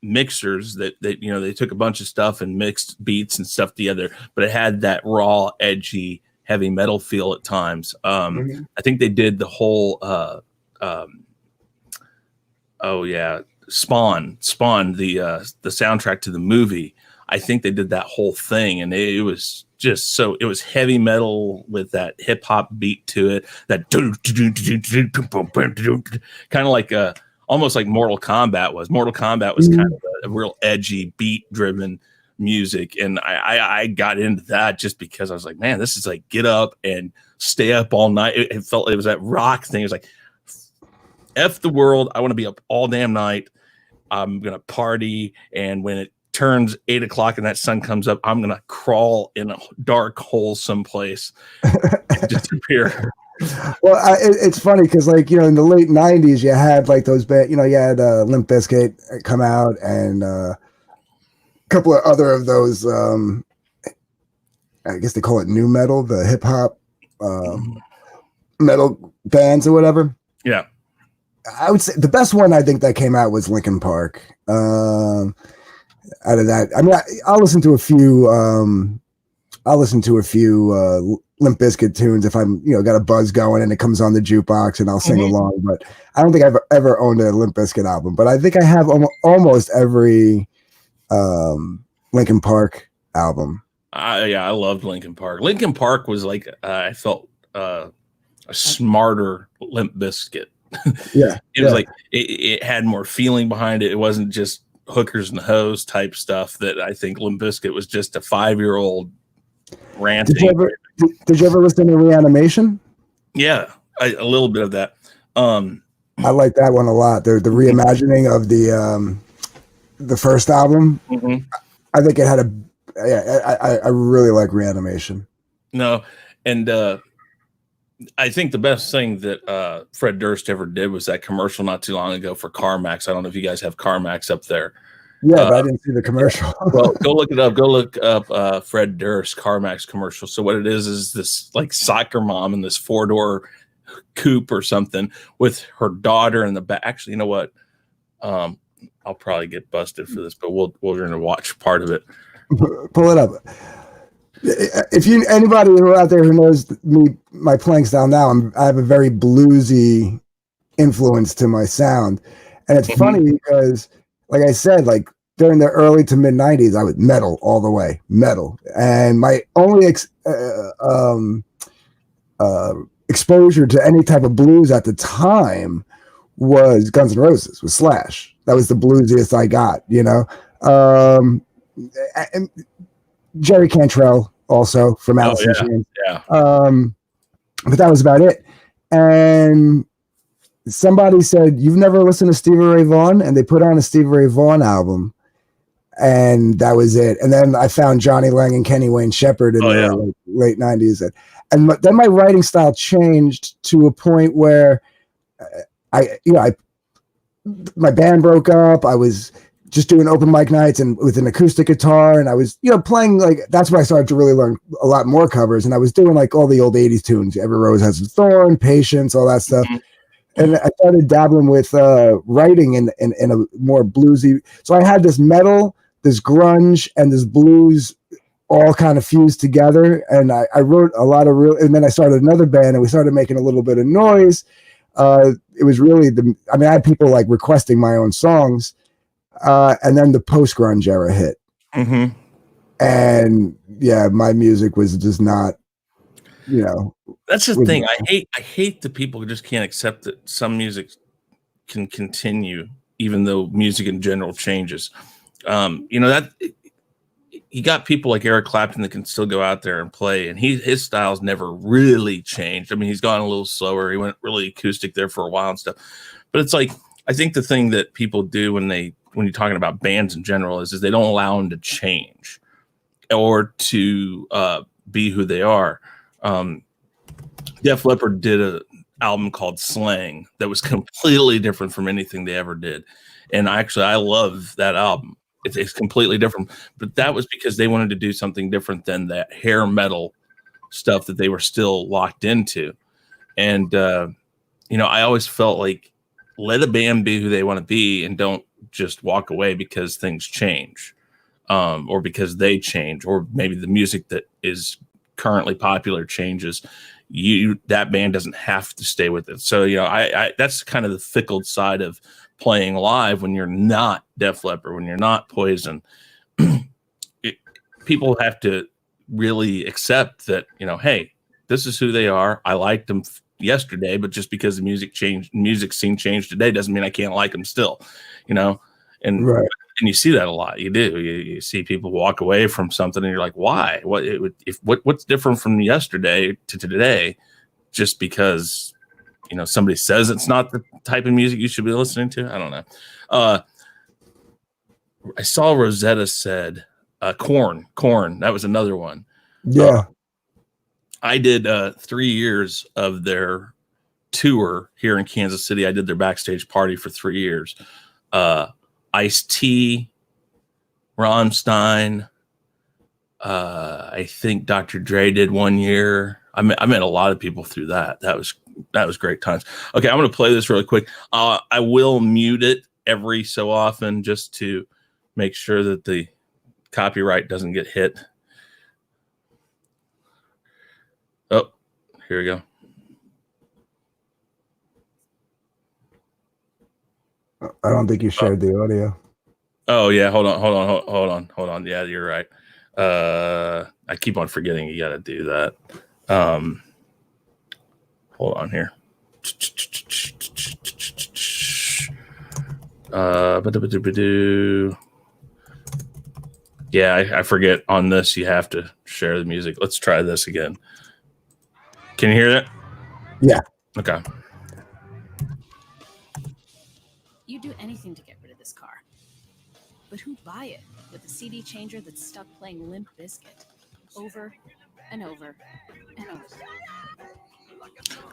mixers that they took a bunch of stuff and mixed beats and stuff together, but it had that raw, edgy, heavy metal feel at times. I think they did the whole Spawn, the soundtrack to the movie. I think they did that whole thing, and it was just it was heavy metal with that hip hop beat to it, that kind of like almost like Mortal Kombat was. Mortal Kombat was kind of a real edgy, beat-driven music, and I got into that just because I was like, man, this is like get up and stay up all night. It felt it was that rock thing. It was like, F the world. I want to be up all damn night. I'm gonna party, and when it turns 8 o'clock and that sun comes up, I'm gonna crawl in a dark hole someplace and disappear. Well, it's funny because, in the late 90s, you had like those bands, you had Limp Bizkit come out and a couple of other of those, I guess they call it new metal, the hip hop metal bands or whatever. Yeah. I would say the best one I think that came out was Linkin Park. Out of that, I mean, I'll listen to a few Limp Bizkit tunes if I'm, got a buzz going and it comes on the jukebox and I'll sing along. But I don't think I've ever owned a Limp Bizkit album. But I think I have almost every Linkin Park album. I loved Linkin Park. Linkin Park was like I felt a smarter Limp Bizkit. It was like it had more feeling behind it. It wasn't just hookers and hoes type stuff that I think Limp Bizkit was just a 5-year-old ranting. Did you ever listen to Reanimation? Yeah, a little bit of that. I like that one a lot. The reimagining of the first album. I think it had I really like Reanimation. No, and I think the best thing that Fred Durst ever did was that commercial not too long ago for CarMax. I don't know if you guys have CarMax up there. Yeah, but I didn't see the commercial. Well, go look it up. Go look up Fred Durst CarMax commercial. So what it is this like soccer mom in this 4-door coupe or something with her daughter in the back. Actually, you know what? I'll probably get busted for this, but we're going to watch part of it. Pull it up. If anybody out there who knows me, my planks down now, I have a very bluesy influence to my sound, and it's funny because, like I said, like during the early to mid 90s, I was metal all the way, metal, and my only exposure to any type of blues at the time was Guns N' Roses, with Slash. That was the bluesiest I got, and Jerry Cantrell also from Alice in Chains. Yeah. But that was about it. And somebody said, "You've never listened to Stevie Ray Vaughan?" And they put on a Stevie Ray Vaughan album, and that was it. And then I found Johnny Lang and Kenny Wayne Shepherd in the late 90s. And then my writing style changed to a point where my band broke up. I was just doing open mic nights and with an acoustic guitar. And I was, playing like, that's when I started to really learn a lot more covers. And I was doing like all the old 80s tunes. Every Rose Has a Thorn, Patience, all that stuff. And I started dabbling with writing in a more bluesy. So I had this metal, this grunge, and this blues all kind of fused together. And I wrote a lot of and then I started another band and we started making a little bit of noise. It was really I had people like requesting my own songs. And then the post grunge era hit. Mm-hmm. And yeah, my music was just not, That's the thing. I hate that people just can't accept that some music can continue, even though music in general changes. That you got people like Eric Clapton that can still go out there and play, and his style's never really changed. I mean, he's gone a little slower. He went really acoustic there for a while and stuff. But it's like, I think the thing that people do when you're talking about bands in general is they don't allow them to change or to be who they are. Def Leppard did an album called Slang that was completely different from anything they ever did. And I love that album. It's completely different, but that was because they wanted to do something different than that hair metal stuff that they were still locked into. And, I always felt like, let a band be who they want to be and don't just walk away because things change, or because they change, or maybe the music that is currently popular changes. That band doesn't have to stay with it. So, I that's kind of the fickle side of playing live when you're not Def Leppard, when you're not Poison. People have to really accept that, hey, this is who they are. I liked them yesterday, but just because the music scene changed today doesn't mean I can't like them still, and right. And you see that a lot. You do. You see people walk away from something and you're like, why? What's different from yesterday to today? Just because, somebody says it's not the type of music you should be listening to. I don't know. I saw Rosetta said Korn. That was another one. Yeah. I did 3 years of their tour here in Kansas City. I did their backstage party for 3 years. Ice-T, Rammstein, I think Dr. Dre did 1 year. I met a lot of people through that. That was great times. Okay, I'm going to play this really quick. I will mute it every so often just to make sure that the copyright doesn't get hit. Oh, here we go. I don't think you shared the audio. Oh yeah, hold on. Yeah, you're right. I keep on forgetting you got to do that. Hold on here. Yeah, I forget on this. You have to share the music. Let's try this again. Can you hear that? Yeah. Okay. You'd do anything to get rid of this car. But who'd buy it with a CD changer that's stuck playing Limp Bizkit over and over and over?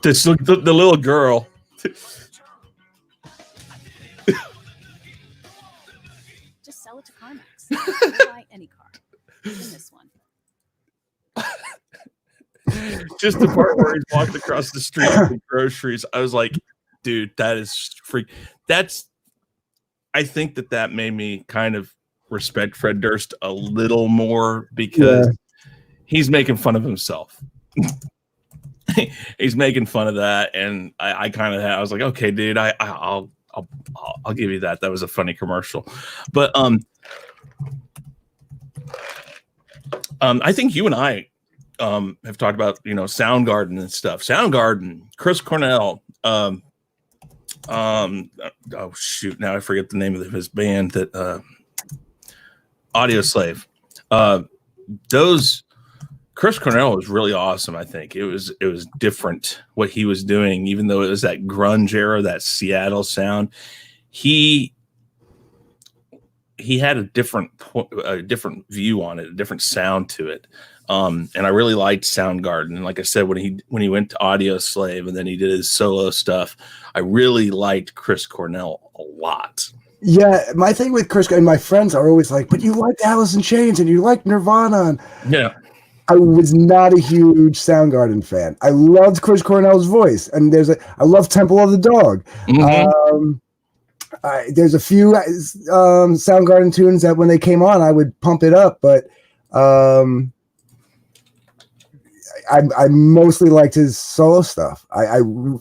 This the little girl. Just sell it to CarMax. Or buy any car. Even this one. Just the part where he's walking across the street with the groceries. I was like, dude, that is freak. I think that made me kind of respect Fred Durst a little more because he's making fun of himself. He's making fun of that. And I was like, okay, dude, I'll give you that. That was a funny commercial. But I think you and I have talked about, Soundgarden and stuff. Soundgarden, Chris Cornell. Oh shoot! Now I forget the name of his band. That Audio Slave. Those Chris Cornell was really awesome. I think it was different what he was doing, even though it was that grunge era, that Seattle sound. He had a different view on it, a different sound to it. And I really liked Soundgarden. And like I said, when he went to Audio Slave and then he did his solo stuff, I really liked Chris Cornell a lot. Yeah, my thing with Chris and my friends are always like, but you liked Alice in Chains and you liked Nirvana. And Yeah. I was not a huge Soundgarden fan. I loved Chris Cornell's voice, and I love Temple of the Dog. Mhm. There's a few Soundgarden tunes that when they came on, I would pump it up, but I mostly liked his solo stuff.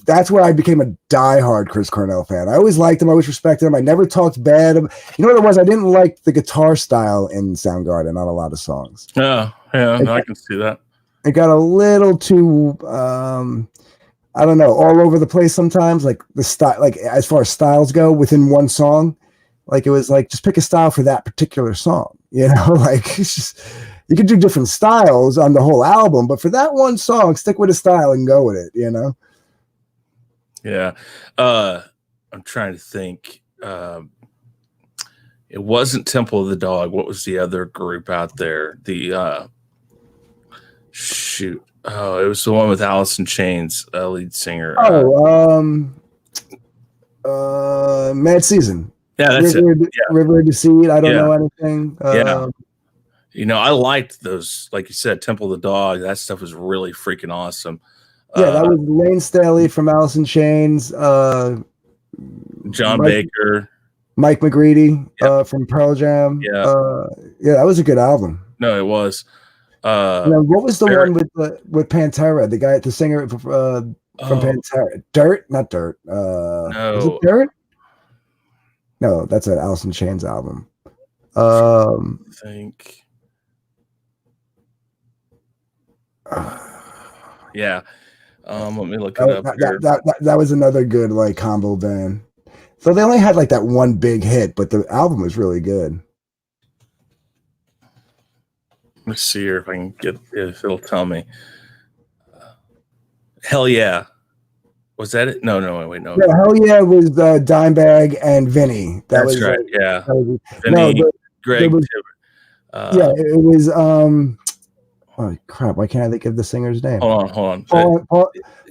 That's where I became a diehard Chris Cornell fan. I always liked him. I always respected him. I never talked bad. You know what it was? I didn't like the guitar style in Soundgarden on a lot of songs. Yeah, no, I can see that. It got a little too, I don't know, all over the place sometimes. Like the style, like as far as styles go within one song, like it was like just pick a style for that particular song. You know, like it's just. You could do different styles on the whole album, but for that one song, stick with a style and go with it, you know? Yeah. I'm trying to think. It wasn't Temple of the Dog. What was the other group out there? The shoot. Oh, it was the one with Alice in Chains, lead singer. Mad Season. Yeah, that's River, it. Yeah. River to Seed. I don't know anything. Yeah. You know, I liked those, like you said, Temple of the Dog. That stuff was really freaking awesome. Yeah, that was Lane Staley from Alice in Chains. John Baker. Mike McGready from Pearl Jam. Yeah. That was a good album. No, it was. What was the one with Pantera? The singer from Pantera. Dirt? Not Dirt. No. Is it Dirt? No, that's an Alice in Chains album. I think. Yeah. Let me look it up here. That was another good like combo band. So they only had like that one big hit, but the album was really good. Let's see here if I can get if it'll tell me. Hell Yeah. Was that it? No, wait, no. Yeah, Hell Yeah was Dimebag and Vinny. That's right. Yeah. Vinny, Greg. It was oh crap! Why can't I think of the singer's name? Hold on.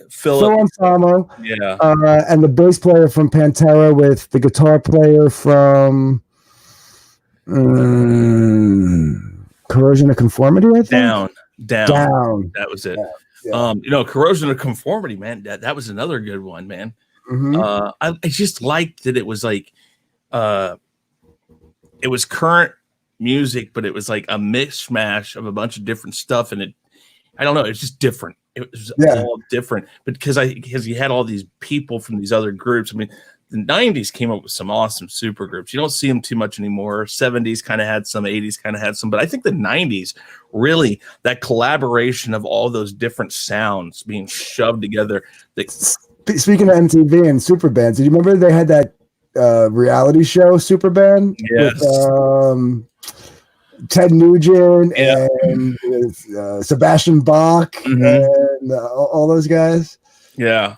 Phil Anselmo. Yeah. And the bass player from Pantera with the guitar player from Corrosion of Conformity, I think. Down. That was it. Yeah. You know, Corrosion of Conformity, man. That was another good one, man. Mm-hmm. I just liked that it was like it was current music, but it was like a mishmash of a bunch of different stuff, and I don't know, it's just different. It was all different, but because you had all these people from these other groups. I mean, the 90s came up with some awesome super groups. You don't see them too much anymore. 70s kind of had some, 80s kind of had some, but I think the 90s really, that collaboration of all those different sounds being shoved together. Speaking of MTV and super bands, did you remember they had that reality show Superband? Yes. With, Ted Nugent and Sebastian Bach and all those guys. Yeah,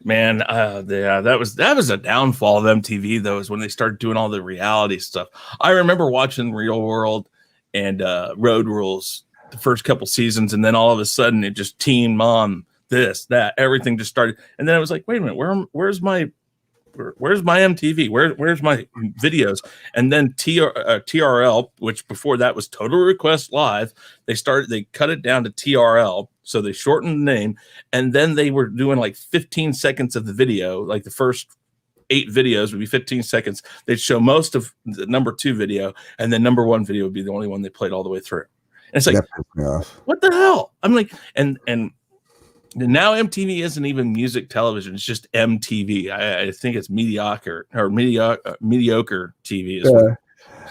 man. That was a downfall of MTV though, is when they started doing all the reality stuff. I remember watching Real World and Road Rules the first couple seasons, and then all of a sudden it just Teen Mom, this, that, everything just started. And then I was like, wait a minute, where's my MTV? Where's my videos? And then TRL, which before that was Total Request Live, they cut it down to TRL, so they shortened the name, and then they were doing like 15 seconds of the video, like the first 8 videos would be 15 seconds. They'd show most of the number 2 video, and then number 1 video would be the only one they played all the way through. And it's like, what the hell? I'm like, and now MTV isn't even music television; it's just MTV. I think it's mediocre TV.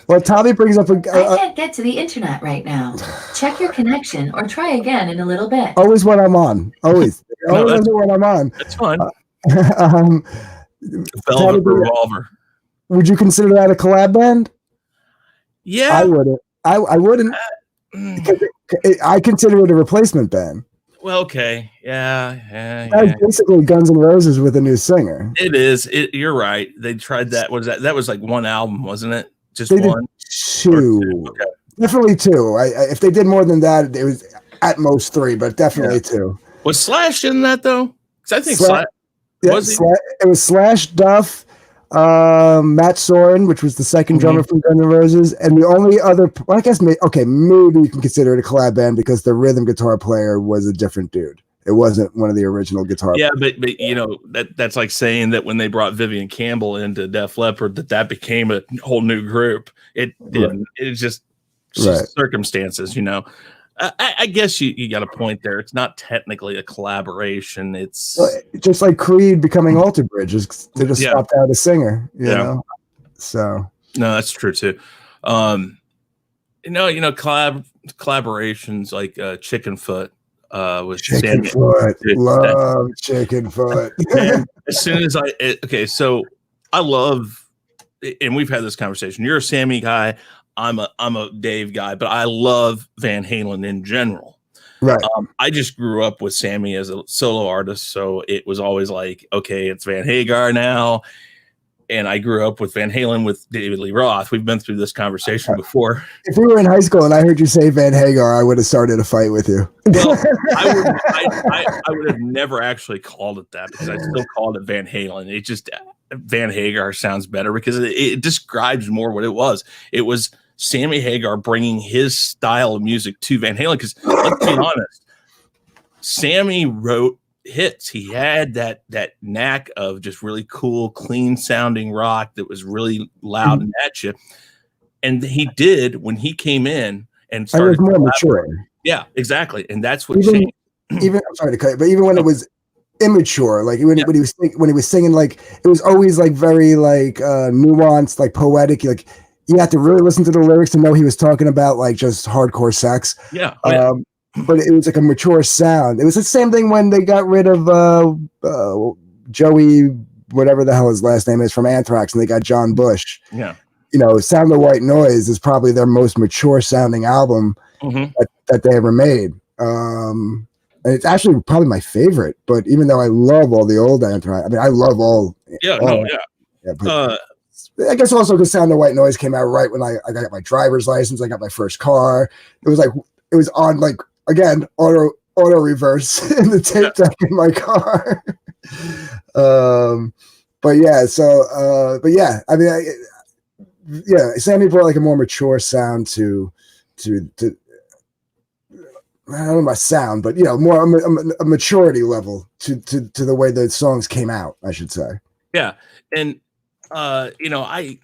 Well, Tommy brings up I can't get to the internet right now. Check your connection or try again in a little bit. Always when I'm on. Always. Always when I'm on. That's fun. Velvet Revolver. Would you consider that a collab band? Yeah, I wouldn't. I wouldn't. Because I consider it a replacement band. Well, okay. Yeah. That's basically Guns N' Roses with a new singer. It is. You're right. They tried that. That was like one album, wasn't it? Just they one? Two. Okay. Definitely 2. If they did more than that, it was at most 3, but definitely 2. Was Slash in that, though? Because I think Slash. It was Slash, Duff, Matt Soren, which was the second drummer from Guns N' Roses, and the only other, well, I guess, maybe you can consider it a collab band because the rhythm guitar player was a different dude. It wasn't one of the original guitar. Yeah, but you know that's like saying that when they brought Vivian Campbell into Def Leppard, that became a whole new group. It didn't. It's just circumstances, you know. I guess you got a point there. It's not technically a collaboration. It's just like Creed becoming Alter Bridge. They just swapped out a singer, you know. So no, that's true too. Collaborations like Chicken Foot with Chicken Foot. Love Chicken Foot. As soon as so I love, and we've had this conversation. You're a Sammy guy. I'm a Dave guy, but I love Van Halen in general. Right. I just grew up with Sammy as a solo artist, so it was always like, okay, it's Van Hagar now. And I grew up with Van Halen with David Lee Roth. We've been through this conversation before. If we were in high school and I heard you say Van Hagar, I would have started a fight with you. Well, I would have never actually called it that because I still called it Van Halen. It just Van Hagar sounds better because it describes more what it was. It was Sammy Hagar bringing his style of music to Van Halen. Because let's be honest, Sammy wrote hits. He had that knack of just really cool, clean sounding rock that was really loud and at you. And he did when he came in and started more mature. Yeah, exactly. And that's what changed. Even I'm sorry to cut you, but even when it was immature, like when he was singing, like it was always like very like nuanced, like poetic. Like you had to really listen to the lyrics to know he was talking about like just hardcore sex. Yeah. But it was like a mature sound. It was the same thing when they got rid of Joey, whatever the hell his last name is, from Anthrax, and they got John Bush. Yeah. You know, Sound of White Noise is probably their most mature sounding album that they ever made. And it's actually probably my favorite. But even though I love all the old Anthrax, I mean, I love all. Yeah. But I guess also because Sound of White Noise came out right when I got my driver's license. I got my first car. It was on like, again, auto reverse in the tape deck in my car. But I mean, Sammy brought like a more mature sound to I don't know about sound, but you know, more a maturity level to the way the songs came out, I should say. Yeah, and you know, I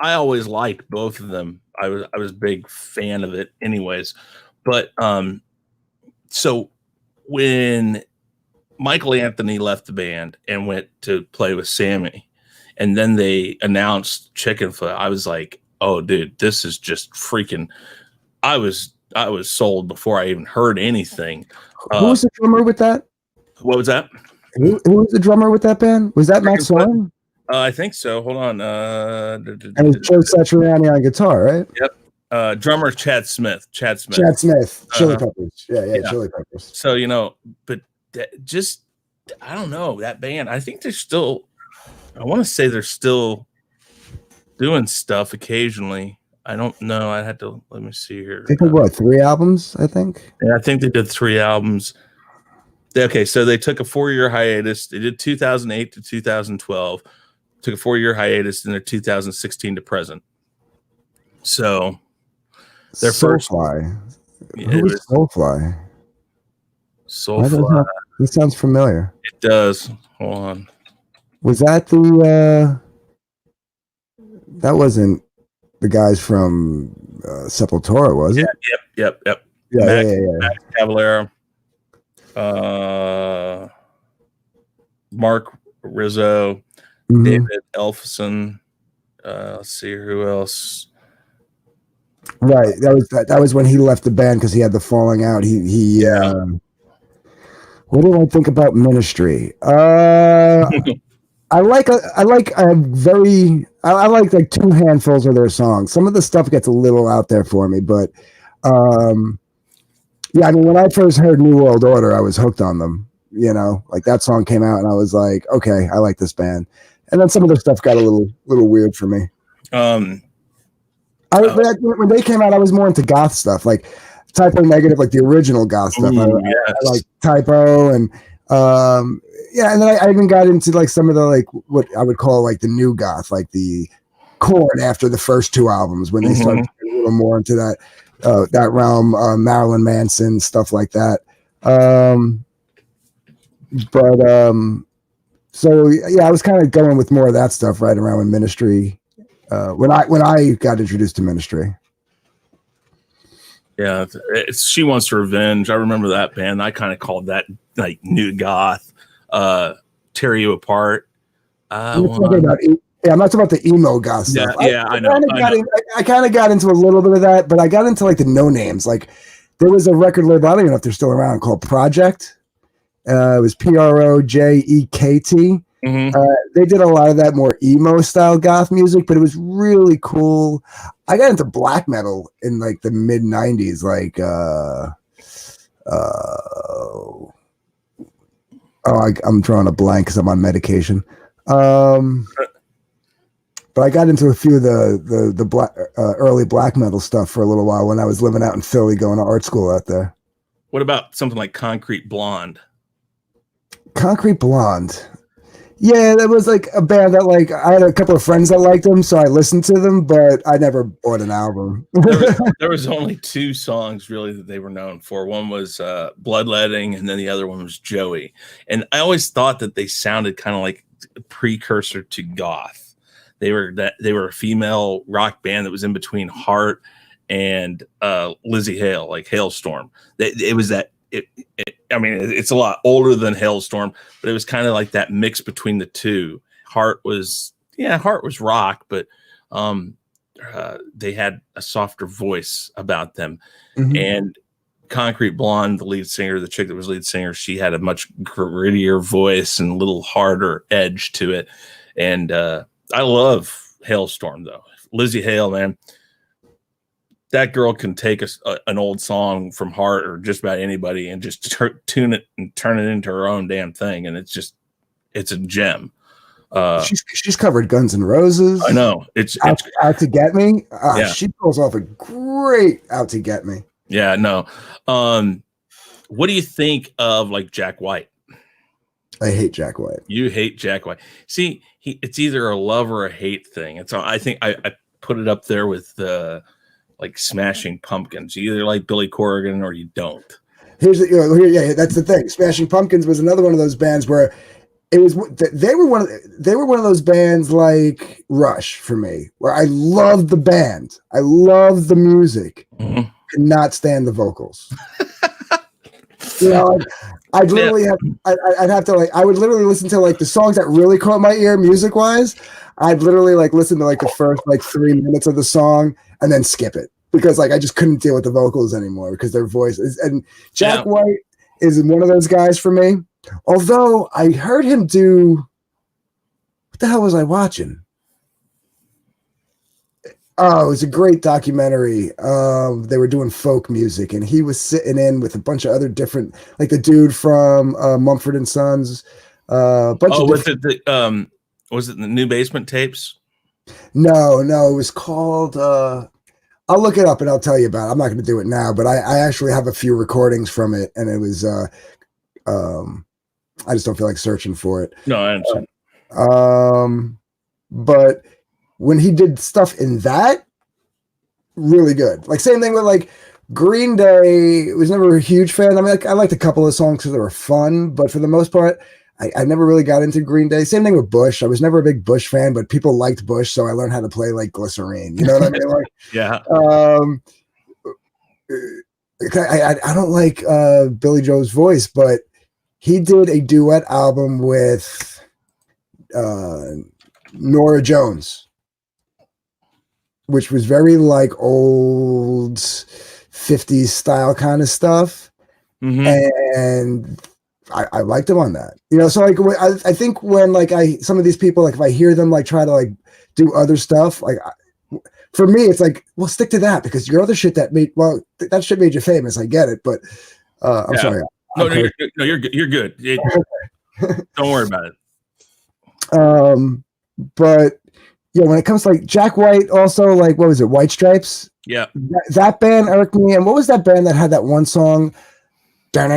always liked both of them. I was a big fan of it, anyways. But so when Michael Anthony left the band and went to play with Sammy, and then they announced Chickenfoot, I was like, "Oh, dude, this is just freaking!" I was sold before I even heard anything. Who was the drummer with that? What was that? Who was the drummer with that band? Was that Matt Soren? I think so. Hold on. And it's Joe Satriani on guitar, right? Yep. Drummer Chad Smith. Chili Peppers. Yeah, Chili Peppers. So, you know, but just, I don't know, that band, I think they're still, I want to say they're still doing stuff occasionally. I don't know. I had to, let me see here. They did what, 3 albums, I think? Yeah, I think they did 3 albums. Okay, so they took a 4-year hiatus. They did 2008 to 2012. Took a 4-year hiatus, and they're 2016 to present. So their first Soulfly. Yeah, Who was Soulfly? Soulfly. This sounds familiar. It does. Hold on. Was that the? That wasn't the guys from Sepultura, was it? Yep. Max Cavalera. Mark Rizzo. David Elfson. Let's see who else. Right, that was when he left the band because he had the falling out. What do I think about Ministry? I like like 2 handfuls of their songs. Some of the stuff gets a little out there for me, but yeah, I mean, when I first heard New World Order, I was hooked on them. You know, like that song came out, and I was like, okay, I like this band. And then some of the stuff got a little weird for me. When they came out, I was more into goth stuff, like Typo Negative, like the original goth stuff. I like Typo and Yeah, and then I even got into like some of the like what I would call like the new goth, like the Korn after the first two albums when they started to get a little more into that realm, Marilyn Manson, stuff like that. So yeah, I was kind of going with more of that stuff right around when Ministry, when I got introduced to Ministry. Yeah, She Wants Revenge. I remember that band. I kind of called that like new goth. Tear You Apart. I'm not talking about the emo goth stuff. Yeah, I know. I kind of got into a little bit of that, but I got into like the no names. Like there was a record label, I don't even know if they're still around, called Project. It was Projekt. They did a lot of that more emo style goth music, but it was really cool. I got into black metal in like the mid 90s, like I'm drawing a blank because I'm on medication. But I got into a few of the black, early black metal stuff for a little while when I was living out in Philly, going to art school out there. What about something like Concrete Blonde? Concrete Blonde. Yeah, that was like a band that like I had a couple of friends that liked them, so I listened to them, but I never bought an album. there was only two songs really that they were known for. One was Bloodletting, and then the other one was Joey. And I always thought that they sounded kind of like a precursor to goth. They were a female rock band that was in between Heart and Lizzie Hale, like Hailstorm. It was that. I mean, it's a lot older than Hailstorm, but it was kind of like that mix between the two. Heart was rock, but they had a softer voice about them. And Concrete Blonde, the lead singer, the chick that was lead singer, she had a much grittier voice and a little harder edge to it. And I love Hailstorm, though. Lizzie Hale, man. That girl can take an old song from Heart or just about anybody and just tune it and turn it into her own damn thing. And it's a gem. She's covered Guns N' Roses. I know. It's Out to Get Me. Yeah. She pulls off a great Out to Get Me. Yeah, no. What do you think of like Jack White? I hate Jack White. You hate Jack White. See, it's either a love or a hate thing. And so I think I put it up there with like Smashing Pumpkins. You either like Billy Corgan or you don't. That's the thing. Smashing Pumpkins was another one of those bands where they were one of those bands like Rush for me, where I loved the band, I loved the music, could not stand the vocals. I'd literally I would literally listen to like the songs that really caught my ear music wise. I'd literally like listen to like the first like 3 minutes of the song and then skip it because like I just couldn't deal with the vocals anymore because their voice is. And Jack White is one of those guys for me. Although I heard him do, what the hell was I watching? Oh, it was a great documentary. They were doing folk music, and he was sitting in with a bunch of other different, like the dude from Mumford and Sons. Was it the New Basement Tapes? No, it was called. I'll look it up and I'll tell you about it. I'm not going to do it now, but I actually have a few recordings from it, and it was. I just don't feel like searching for it. No, I understand. But when he did stuff in that, really good. Like same thing with like Green Day. Was never a huge fan. I mean, like, I liked a couple of songs because they were fun, but for the most part, I never really got into Green Day. Same thing with Bush. I was never a big Bush fan, but people liked Bush, so I learned how to play like Glycerine. You know what I mean? Like, yeah. I don't like Billy Joe's voice, but he did a duet album with Norah Jones, which was very like old 50s style kind of stuff. And I liked him on that, so like I think when like some of these people, like if I hear them like try to like do other stuff, like for me it's like, well, stick to that because your other shit that shit made you famous. I get it, but I'm sorry. No, you're good. Don't worry about it. But yeah, when it comes to like Jack White, also like what was it, White Stripes? Yeah, that band irked me. And what was that band that had that one song? It comes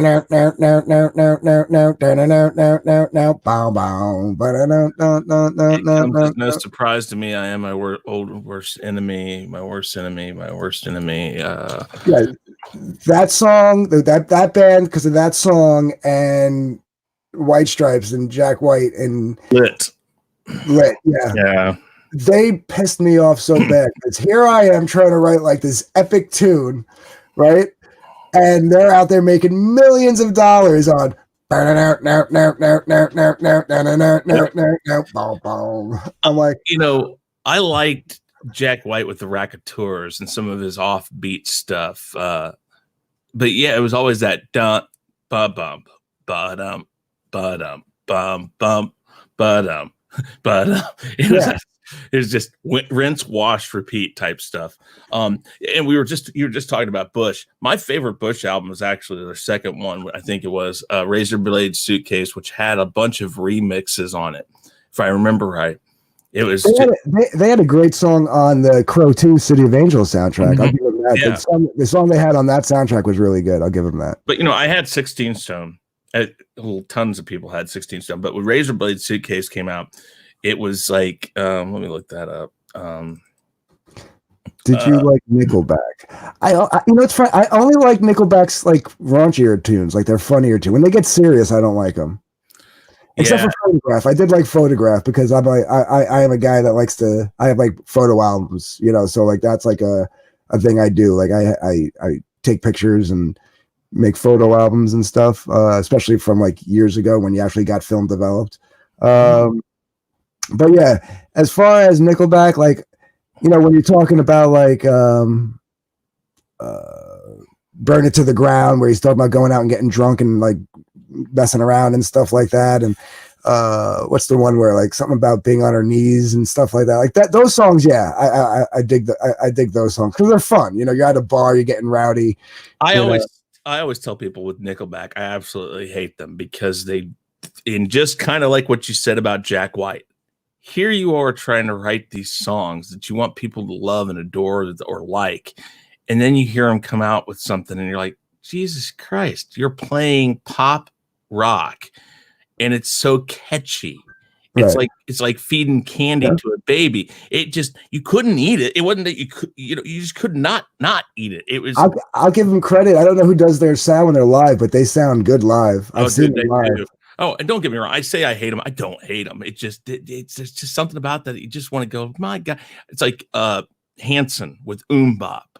as no surprise to me. I am my worst enemy, my worst enemy, my worst enemy. Yeah, that song, that band, because of that song and White Stripes and Jack White and Lit. Yeah. They pissed me off so bad because here I am trying to write like this epic tune, right? And they're out there making millions of dollars on. I'm like, I liked Jack White with the Raconteurs and some of his offbeat stuff. But yeah, it was always that dum ba bum ba dum ba dum bum bum ba dum ba dum. It was just rinse, wash, repeat type stuff. And you were just talking about Bush. My favorite Bush album was actually their second one. I think it was Razor Blade Suitcase, which had a bunch of remixes on it, if I remember right. It was they had a great song on the Crow 2 City of Angels soundtrack. I'll give them that. Yeah. The song they had on that soundtrack was really good. I'll give them that. But I had 16 Stone. Tons of people had 16 Stone. But when Razor Blade Suitcase came out, it was like, let me look that up. Did you like Nickelback? It's fun. I only like Nickelback's like raunchier tunes, like they're funnier too. When they get serious, I don't like them. Except for Photograph. I did like Photograph because I'm like I am a guy that likes to. I have like photo albums, so like that's like a thing I do. Like I take pictures and make photo albums and stuff, especially from like years ago when you actually got film developed. But yeah, as far as Nickelback, like, when you're talking about like Burn It to the Ground, where he's talking about going out and getting drunk and like messing around and stuff like that, and what's the one where like something about being on her knees and stuff like that, like that, those songs, yeah, I dig those songs because they're fun. You're at a bar, you're getting rowdy. I always tell people with Nickelback, I absolutely hate them because in just kind of like what you said about Jack White. Here you are trying to write these songs that you want people to love and adore or like. And then you hear them come out with something and you're like, Jesus Christ, you're playing pop rock and it's so catchy. Right. It's like feeding candy to a baby. You couldn't eat it. It wasn't that you could, you just could not eat it. It was. I'll give them credit. I don't know who does their sound when they're live, but they sound good live. I've seen them live. Oh, and don't get me wrong. I say I hate them. I don't hate them. It's just something about that. You just want to go, my God. It's like Hanson with Bop.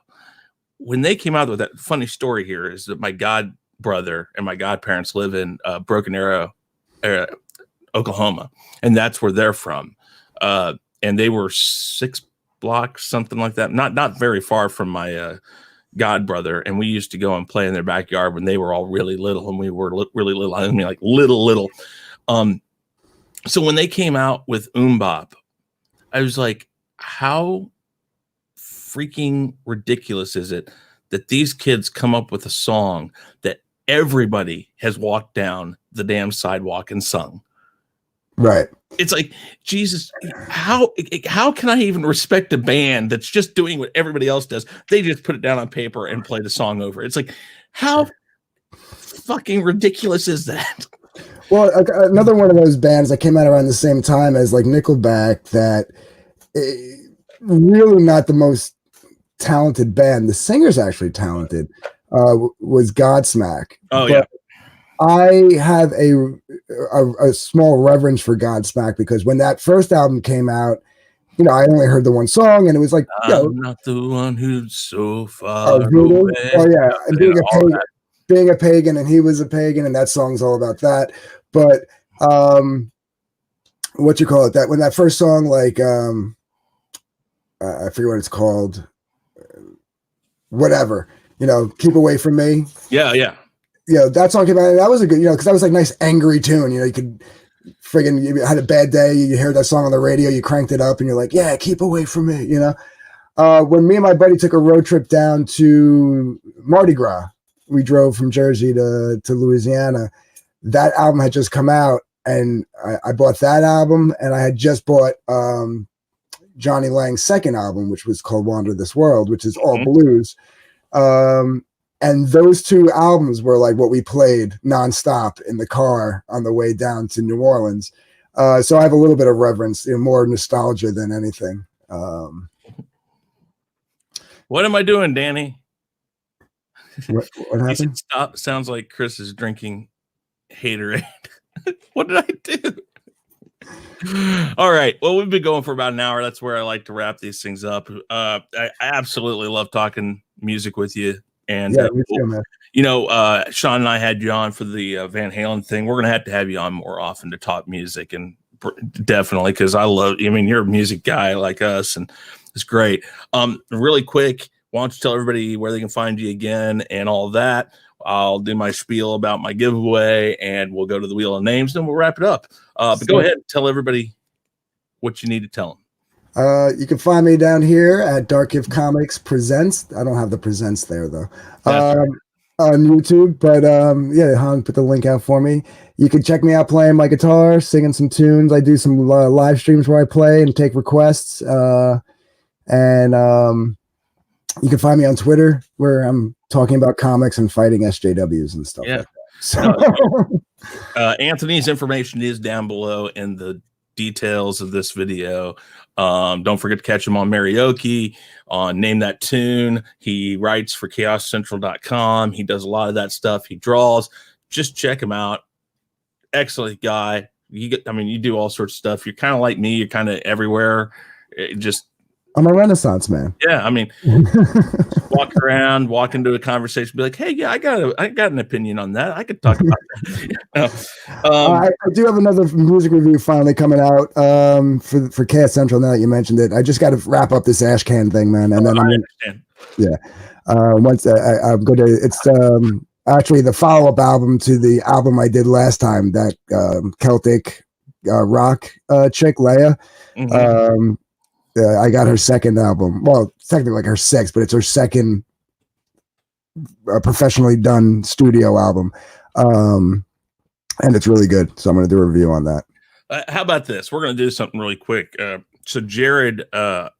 When they came out with that, funny story here is that my god brother and my godparents live in Broken Arrow, Oklahoma, and that's where they're from. And they were 6 blocks, something like that. Not very far from my god brother, and we used to go and play in their backyard when they were all really little and we were really little. I mean, like little. So when they came out with Bop, I was like, how freaking ridiculous is it that these kids come up with a song that everybody has walked down the damn sidewalk and sung? Right. It's like, Jesus, how can I even respect a band that's just doing what everybody else does? They just put it down on paper and play the song over. It's like, how fucking ridiculous is that? Well, another one of those bands that came out around the same time as like Nickelback that really not the most talented band. The singer's actually talented, was Godsmack. Oh, yeah. I have a small reverence for Godsmack because when that first album came out, I only heard the one song and it was like, I'm not the one who's so far away. Oh yeah, and being a pagan, and he was a pagan, and that song's all about that. But what you call it? That when that first song, like I forget what it's called. Whatever, Keep Away From Me. Yeah. That song came out, and that was a good, because that was like nice angry tune. You could friggin', you had a bad day, you heard that song on the radio, you cranked it up, and you're like, yeah, keep away from me, When me and my buddy took a road trip down to Mardi Gras, we drove from Jersey to Louisiana. That album had just come out, and I bought that album, and I had just bought Johnny Lang's second album, which was called Wander This World, which is all blues. And those two albums were like what we played nonstop in the car on the way down to New Orleans. So I have a little bit of reverence, more nostalgia than anything. What am I doing, Danny? What happened? Said, stop. Sounds like Chris is drinking Haterade. What did I do? All right. Well, we've been going for about an hour. That's where I like to wrap these things up. I absolutely love talking music with you. And yeah, me too, man. Sean and I had you on for the Van Halen thing. We're going to have you on more often to talk music, and definitely, because you're a music guy like us, and it's great. Really quick, why don't you tell everybody where they can find you again and all that? I'll do my spiel about my giveaway, and we'll go to the Wheel of Names, then we'll wrap it up. But go ahead and tell everybody what you need to tell them. You can find me down here at DarkGift Comics Presents. I don't have the presents there, though, on YouTube. But yeah, Han put the link out for me. You can check me out playing my guitar, singing some tunes. I do some live streams where I play and take requests. And you can find me on Twitter, where I'm talking about comics and fighting SJWs and stuff like that. So Anthony's information is down below in the details of this video. Don't forget to catch him on Marioki, on Name That Tune. He writes for chaoscentral.com. He does a lot of that stuff. He draws. Just check him out. Excellent guy. You do all sorts of stuff. You're kind of like me. You're kind of everywhere. I'm a Renaissance man. Yeah, walk around, walk into a conversation, be like, "Hey, yeah, I got an opinion on that. I could talk about that." I do have another music review finally coming out for Chaos Central. Now that you mentioned it, I just got to wrap up this Ashcan thing, man, and then once I'm going to. It's actually the follow-up album to the album I did last time, that Celtic rock chick Leia. Mm-hmm. I got her second album. Well, technically like her sixth, but it's her second professionally done studio album. And it's really good. So I'm going to do a review on that. How about this? We're going to do something really quick. So Jared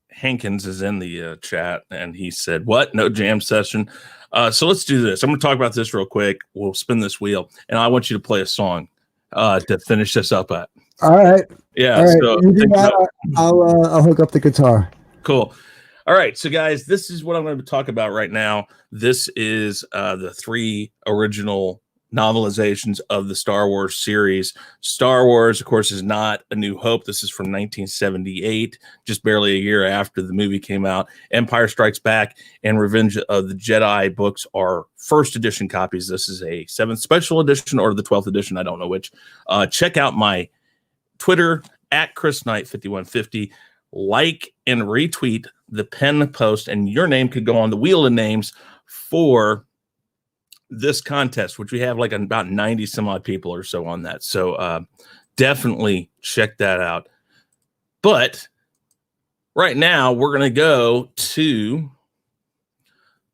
Hankins is in the chat, and he said, "What? No jam session?" So let's do this. I'm going to talk about this real quick. We'll spin this wheel, and I want you to play a song to finish this up at. All right. Yeah. All right. So you do that, I'll hook up the guitar. Cool. All right. So guys, this is what I'm going to talk about right now. This is the 3 original novelizations of the Star Wars series. Star Wars, of course, is not A New Hope. This is from 1978, just barely a year after the movie came out. Empire Strikes Back and Revenge of the Jedi books are first edition copies. This is a 7th special edition or the 12th edition. I don't know which. Check out my Twitter at chrisknight5150. Like and retweet the pen post, and your name could go on the Wheel of Names for this contest, which we have like about 90 some odd people or so on that. So definitely check that out. But right now we're going to go to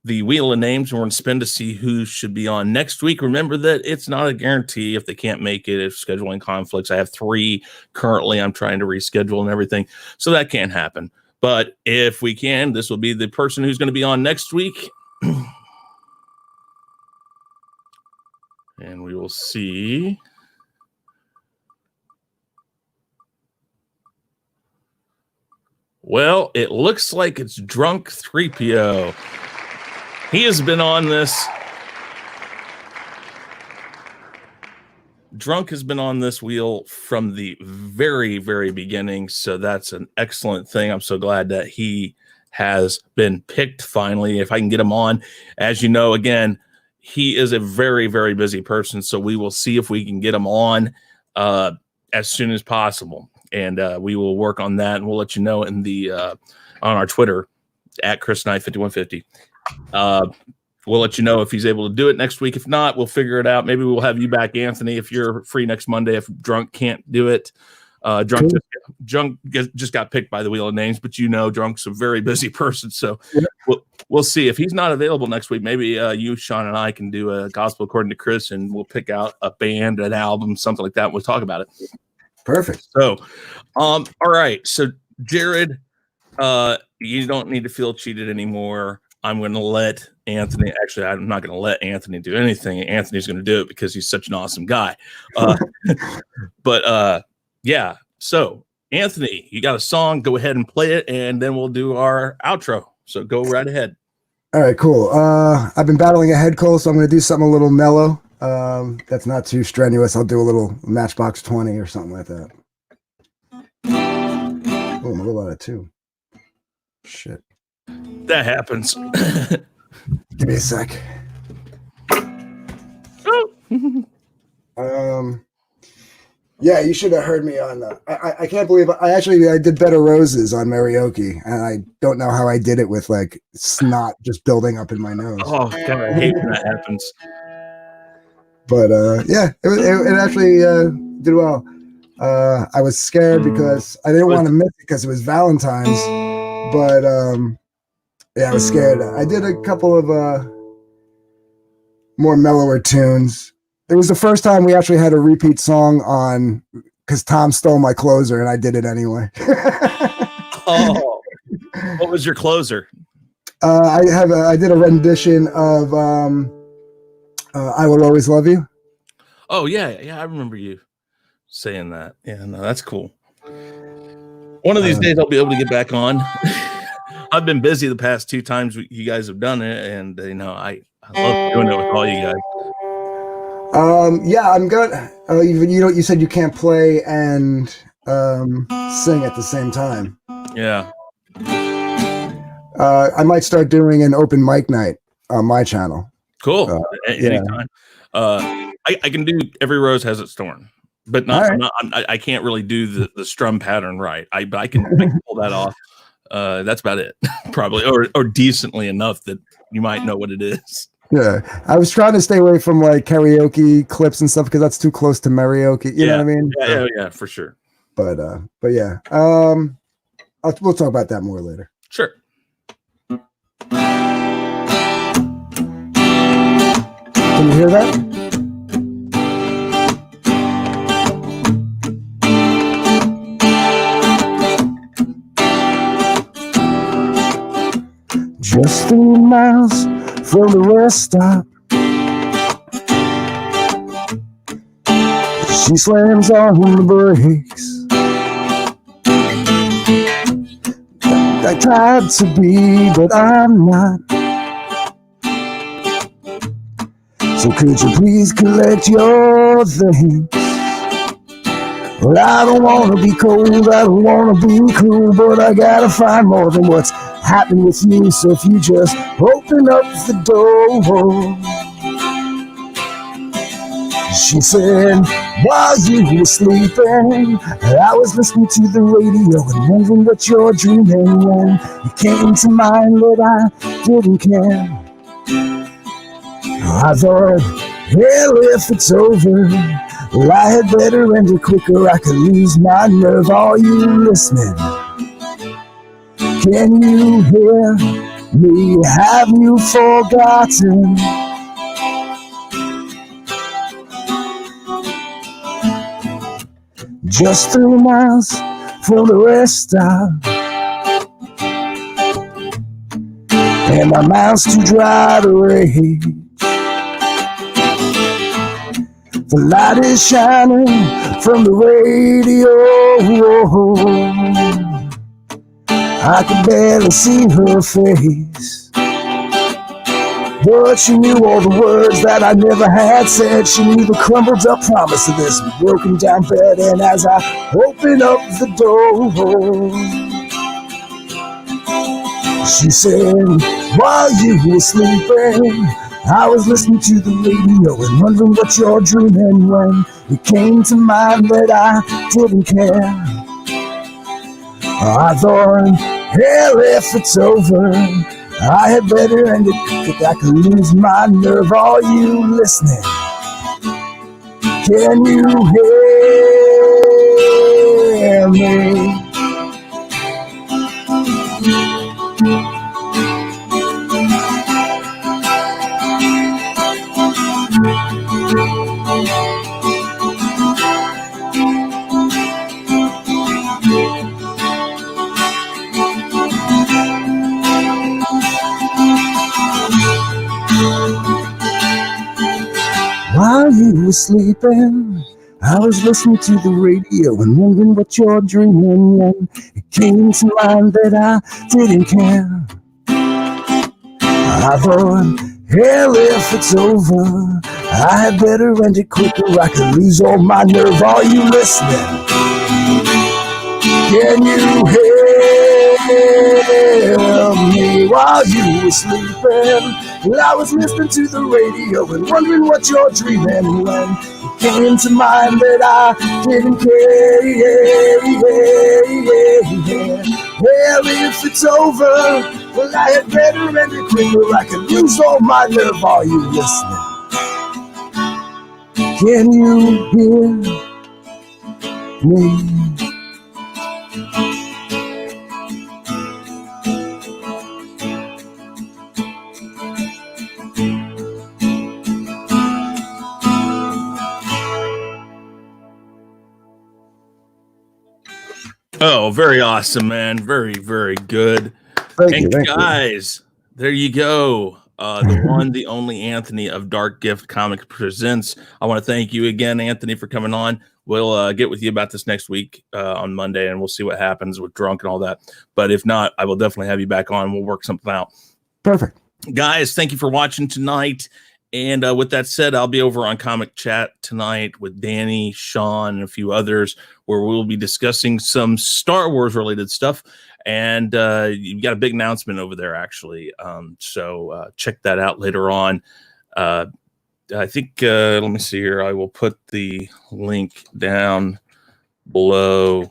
the Wheel of Names, and we're going to spin to see who should be on next week. Remember that it's not a guarantee if they can't make it, if scheduling conflicts. I have 3 currently I'm trying to reschedule and everything, so that can't happen. But if we can, this will be the person who's going to be on next week. And we will see. Well, it looks like it's Drunk 3PO. He has been on this. Drunk has been on this wheel from the very, very beginning. So that's an excellent thing. I'm so glad that he has been picked finally. If I can get him on, as you know, again, he is a very, very busy person. So we will see if we can get him on as soon as possible. And we will work on that. And we'll let you know in the on our Twitter at chrisknight5150. We'll let you know if he's able to do it next week. If not, we'll figure it out. Maybe we'll have you back, Anthony, if you're free next Monday. If Drunk can't do it, Drunk just got picked by the Wheel of Names, but Drunk's a very busy person. So we'll see if he's not available next week. Maybe you, Sean, and I can do a Gospel According to Chris, and we'll pick out a band, an album, something like that. We'll talk about it. Perfect. So, all right. So, Jared, you don't need to feel cheated anymore. I'm going to let Anthony. Actually, I'm not going to let Anthony do anything. Anthony's going to do it because he's such an awesome guy. But yeah. So Anthony, you got a song? Go ahead and play it, and then we'll do our outro. So go right ahead. All right, cool. I've been battling a head cold, so I'm going to do something a little mellow. That's not too strenuous. I'll do a little Matchbox 20 or something like that. Oh, I'm a little out of two. Shit. That happens. Give me a sec. Yeah, you should have heard me on. I can't believe I did Better Roses on Karaoke, and I don't know how I did it with like snot just building up in my nose. Oh God, I hate when that happens. But yeah, it actually did well. I was scared because I didn't want to miss it because it was Valentine's. But yeah, I was scared. I did a couple of more mellower tunes. It was the first time we actually had a repeat song on because Tom stole my closer and I did it anyway. Oh, what was your closer? I did a rendition of I Will Always Love You. Oh yeah, I remember you saying that. Yeah, no, that's cool. One of these days I'll be able to get back on. I've been busy the past 2 times you guys have done it, and I love doing it with all you guys. Yeah, I'm good. You said you can't play and sing at the same time. Yeah. I might start doing an open mic night on my channel. Cool. Anytime. I can do Every Rose Has Its Thorn, but I can't really do the strum pattern right. I can pull that off. That's about it, probably, or decently enough that you might know what it is. Yeah, I was trying to stay away from like karaoke clips and stuff because that's too close to karaoke. You know what I mean? Yeah, for sure. But yeah, we'll talk about that more later. Sure. Can you hear that? Just 3 miles from the rest stop, she slams on the brakes. I tried to be, but I'm not. So could you please collect your things? Well, I don't want to be cold, I don't want to be cruel, but I gotta find more than what's happened with you. So if you just open up the door. She said, while you were sleeping, I was listening to the radio and wondering what you're dreaming. When it came to mind that I didn't care, I thought, hell, if it's over, well, I had better end it quicker. I could lose my nerve. Are you listening? Can you hear me? Have you forgotten? Just 3 miles from the rest stop, and my mouth's too dry to rage. The light is shining from the radio. I could barely see her face, but she knew all the words that I never had said. She knew the crumbled up promise of this broken down bed. And as I opened up the door, she said, while you were sleeping, I was listening to the radio and wondering what you're dreaming. When it came to mind that I didn't care, I thought, hell, if it's over, I had better end it quick. I could lose my nerve. Are you listening? Can you hear me? were sleeping, I was listening to the radio and wondering what you're dreaming when it came to mind that I didn't care. I thought, hell, if it's over, I had better end it quicker. I could lose all my nerve. Are you listening? Can you hear me while you were sleeping? Well, I was listening to the radio and wondering what you're dreaming when it came to mind that I didn't care. Well, if it's over, well, I had better end it quicker. I can lose all my nerve. Are you listening? Can you hear me? Oh, very awesome, man. Very, very good. Thank And you. guys, there you go. The one, the only Anthony of DarkGift Comics presents. I want to thank you again, Anthony, for coming on. We'll get with you about this next week on Monday, and we'll see what happens with drunk and all that. But if not, I will definitely have you back on. We'll work something out. Perfect. Guys, thank you for watching tonight. And with that said, I'll be over on Comic Chat tonight with Danny, Sean, and a few others, where we'll be discussing some Star Wars related stuff. And you've got a big announcement over there, actually. So check that out later on. I think, let me see here. I will put the link down below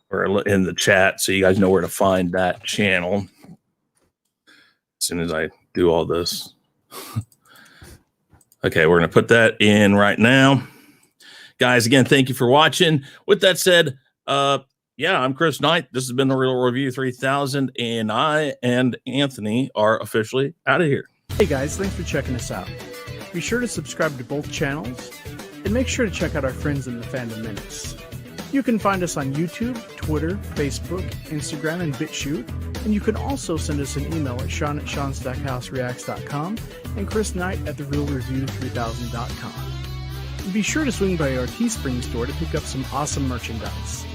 or in the chat so you guys know where to find that channel as soon as I do all this. Okay, we're going to put that in right now. Guys, again, thank you for watching. With that said, yeah, I'm Chris Knight. This has been the Real Review 3000, and I and Anthony are officially out of here. Hey guys, thanks for checking us out. Be sure to subscribe to both channels, and make sure to check out our friends in the Fandom Minutes. You can find us on YouTube, Twitter, Facebook, Instagram, and BitChute, and you can also send us an email at sean@seanstackhousereacts.com and chrisknight@therealreview3000.com. And be sure to swing by our Teespring store to pick up some awesome merchandise.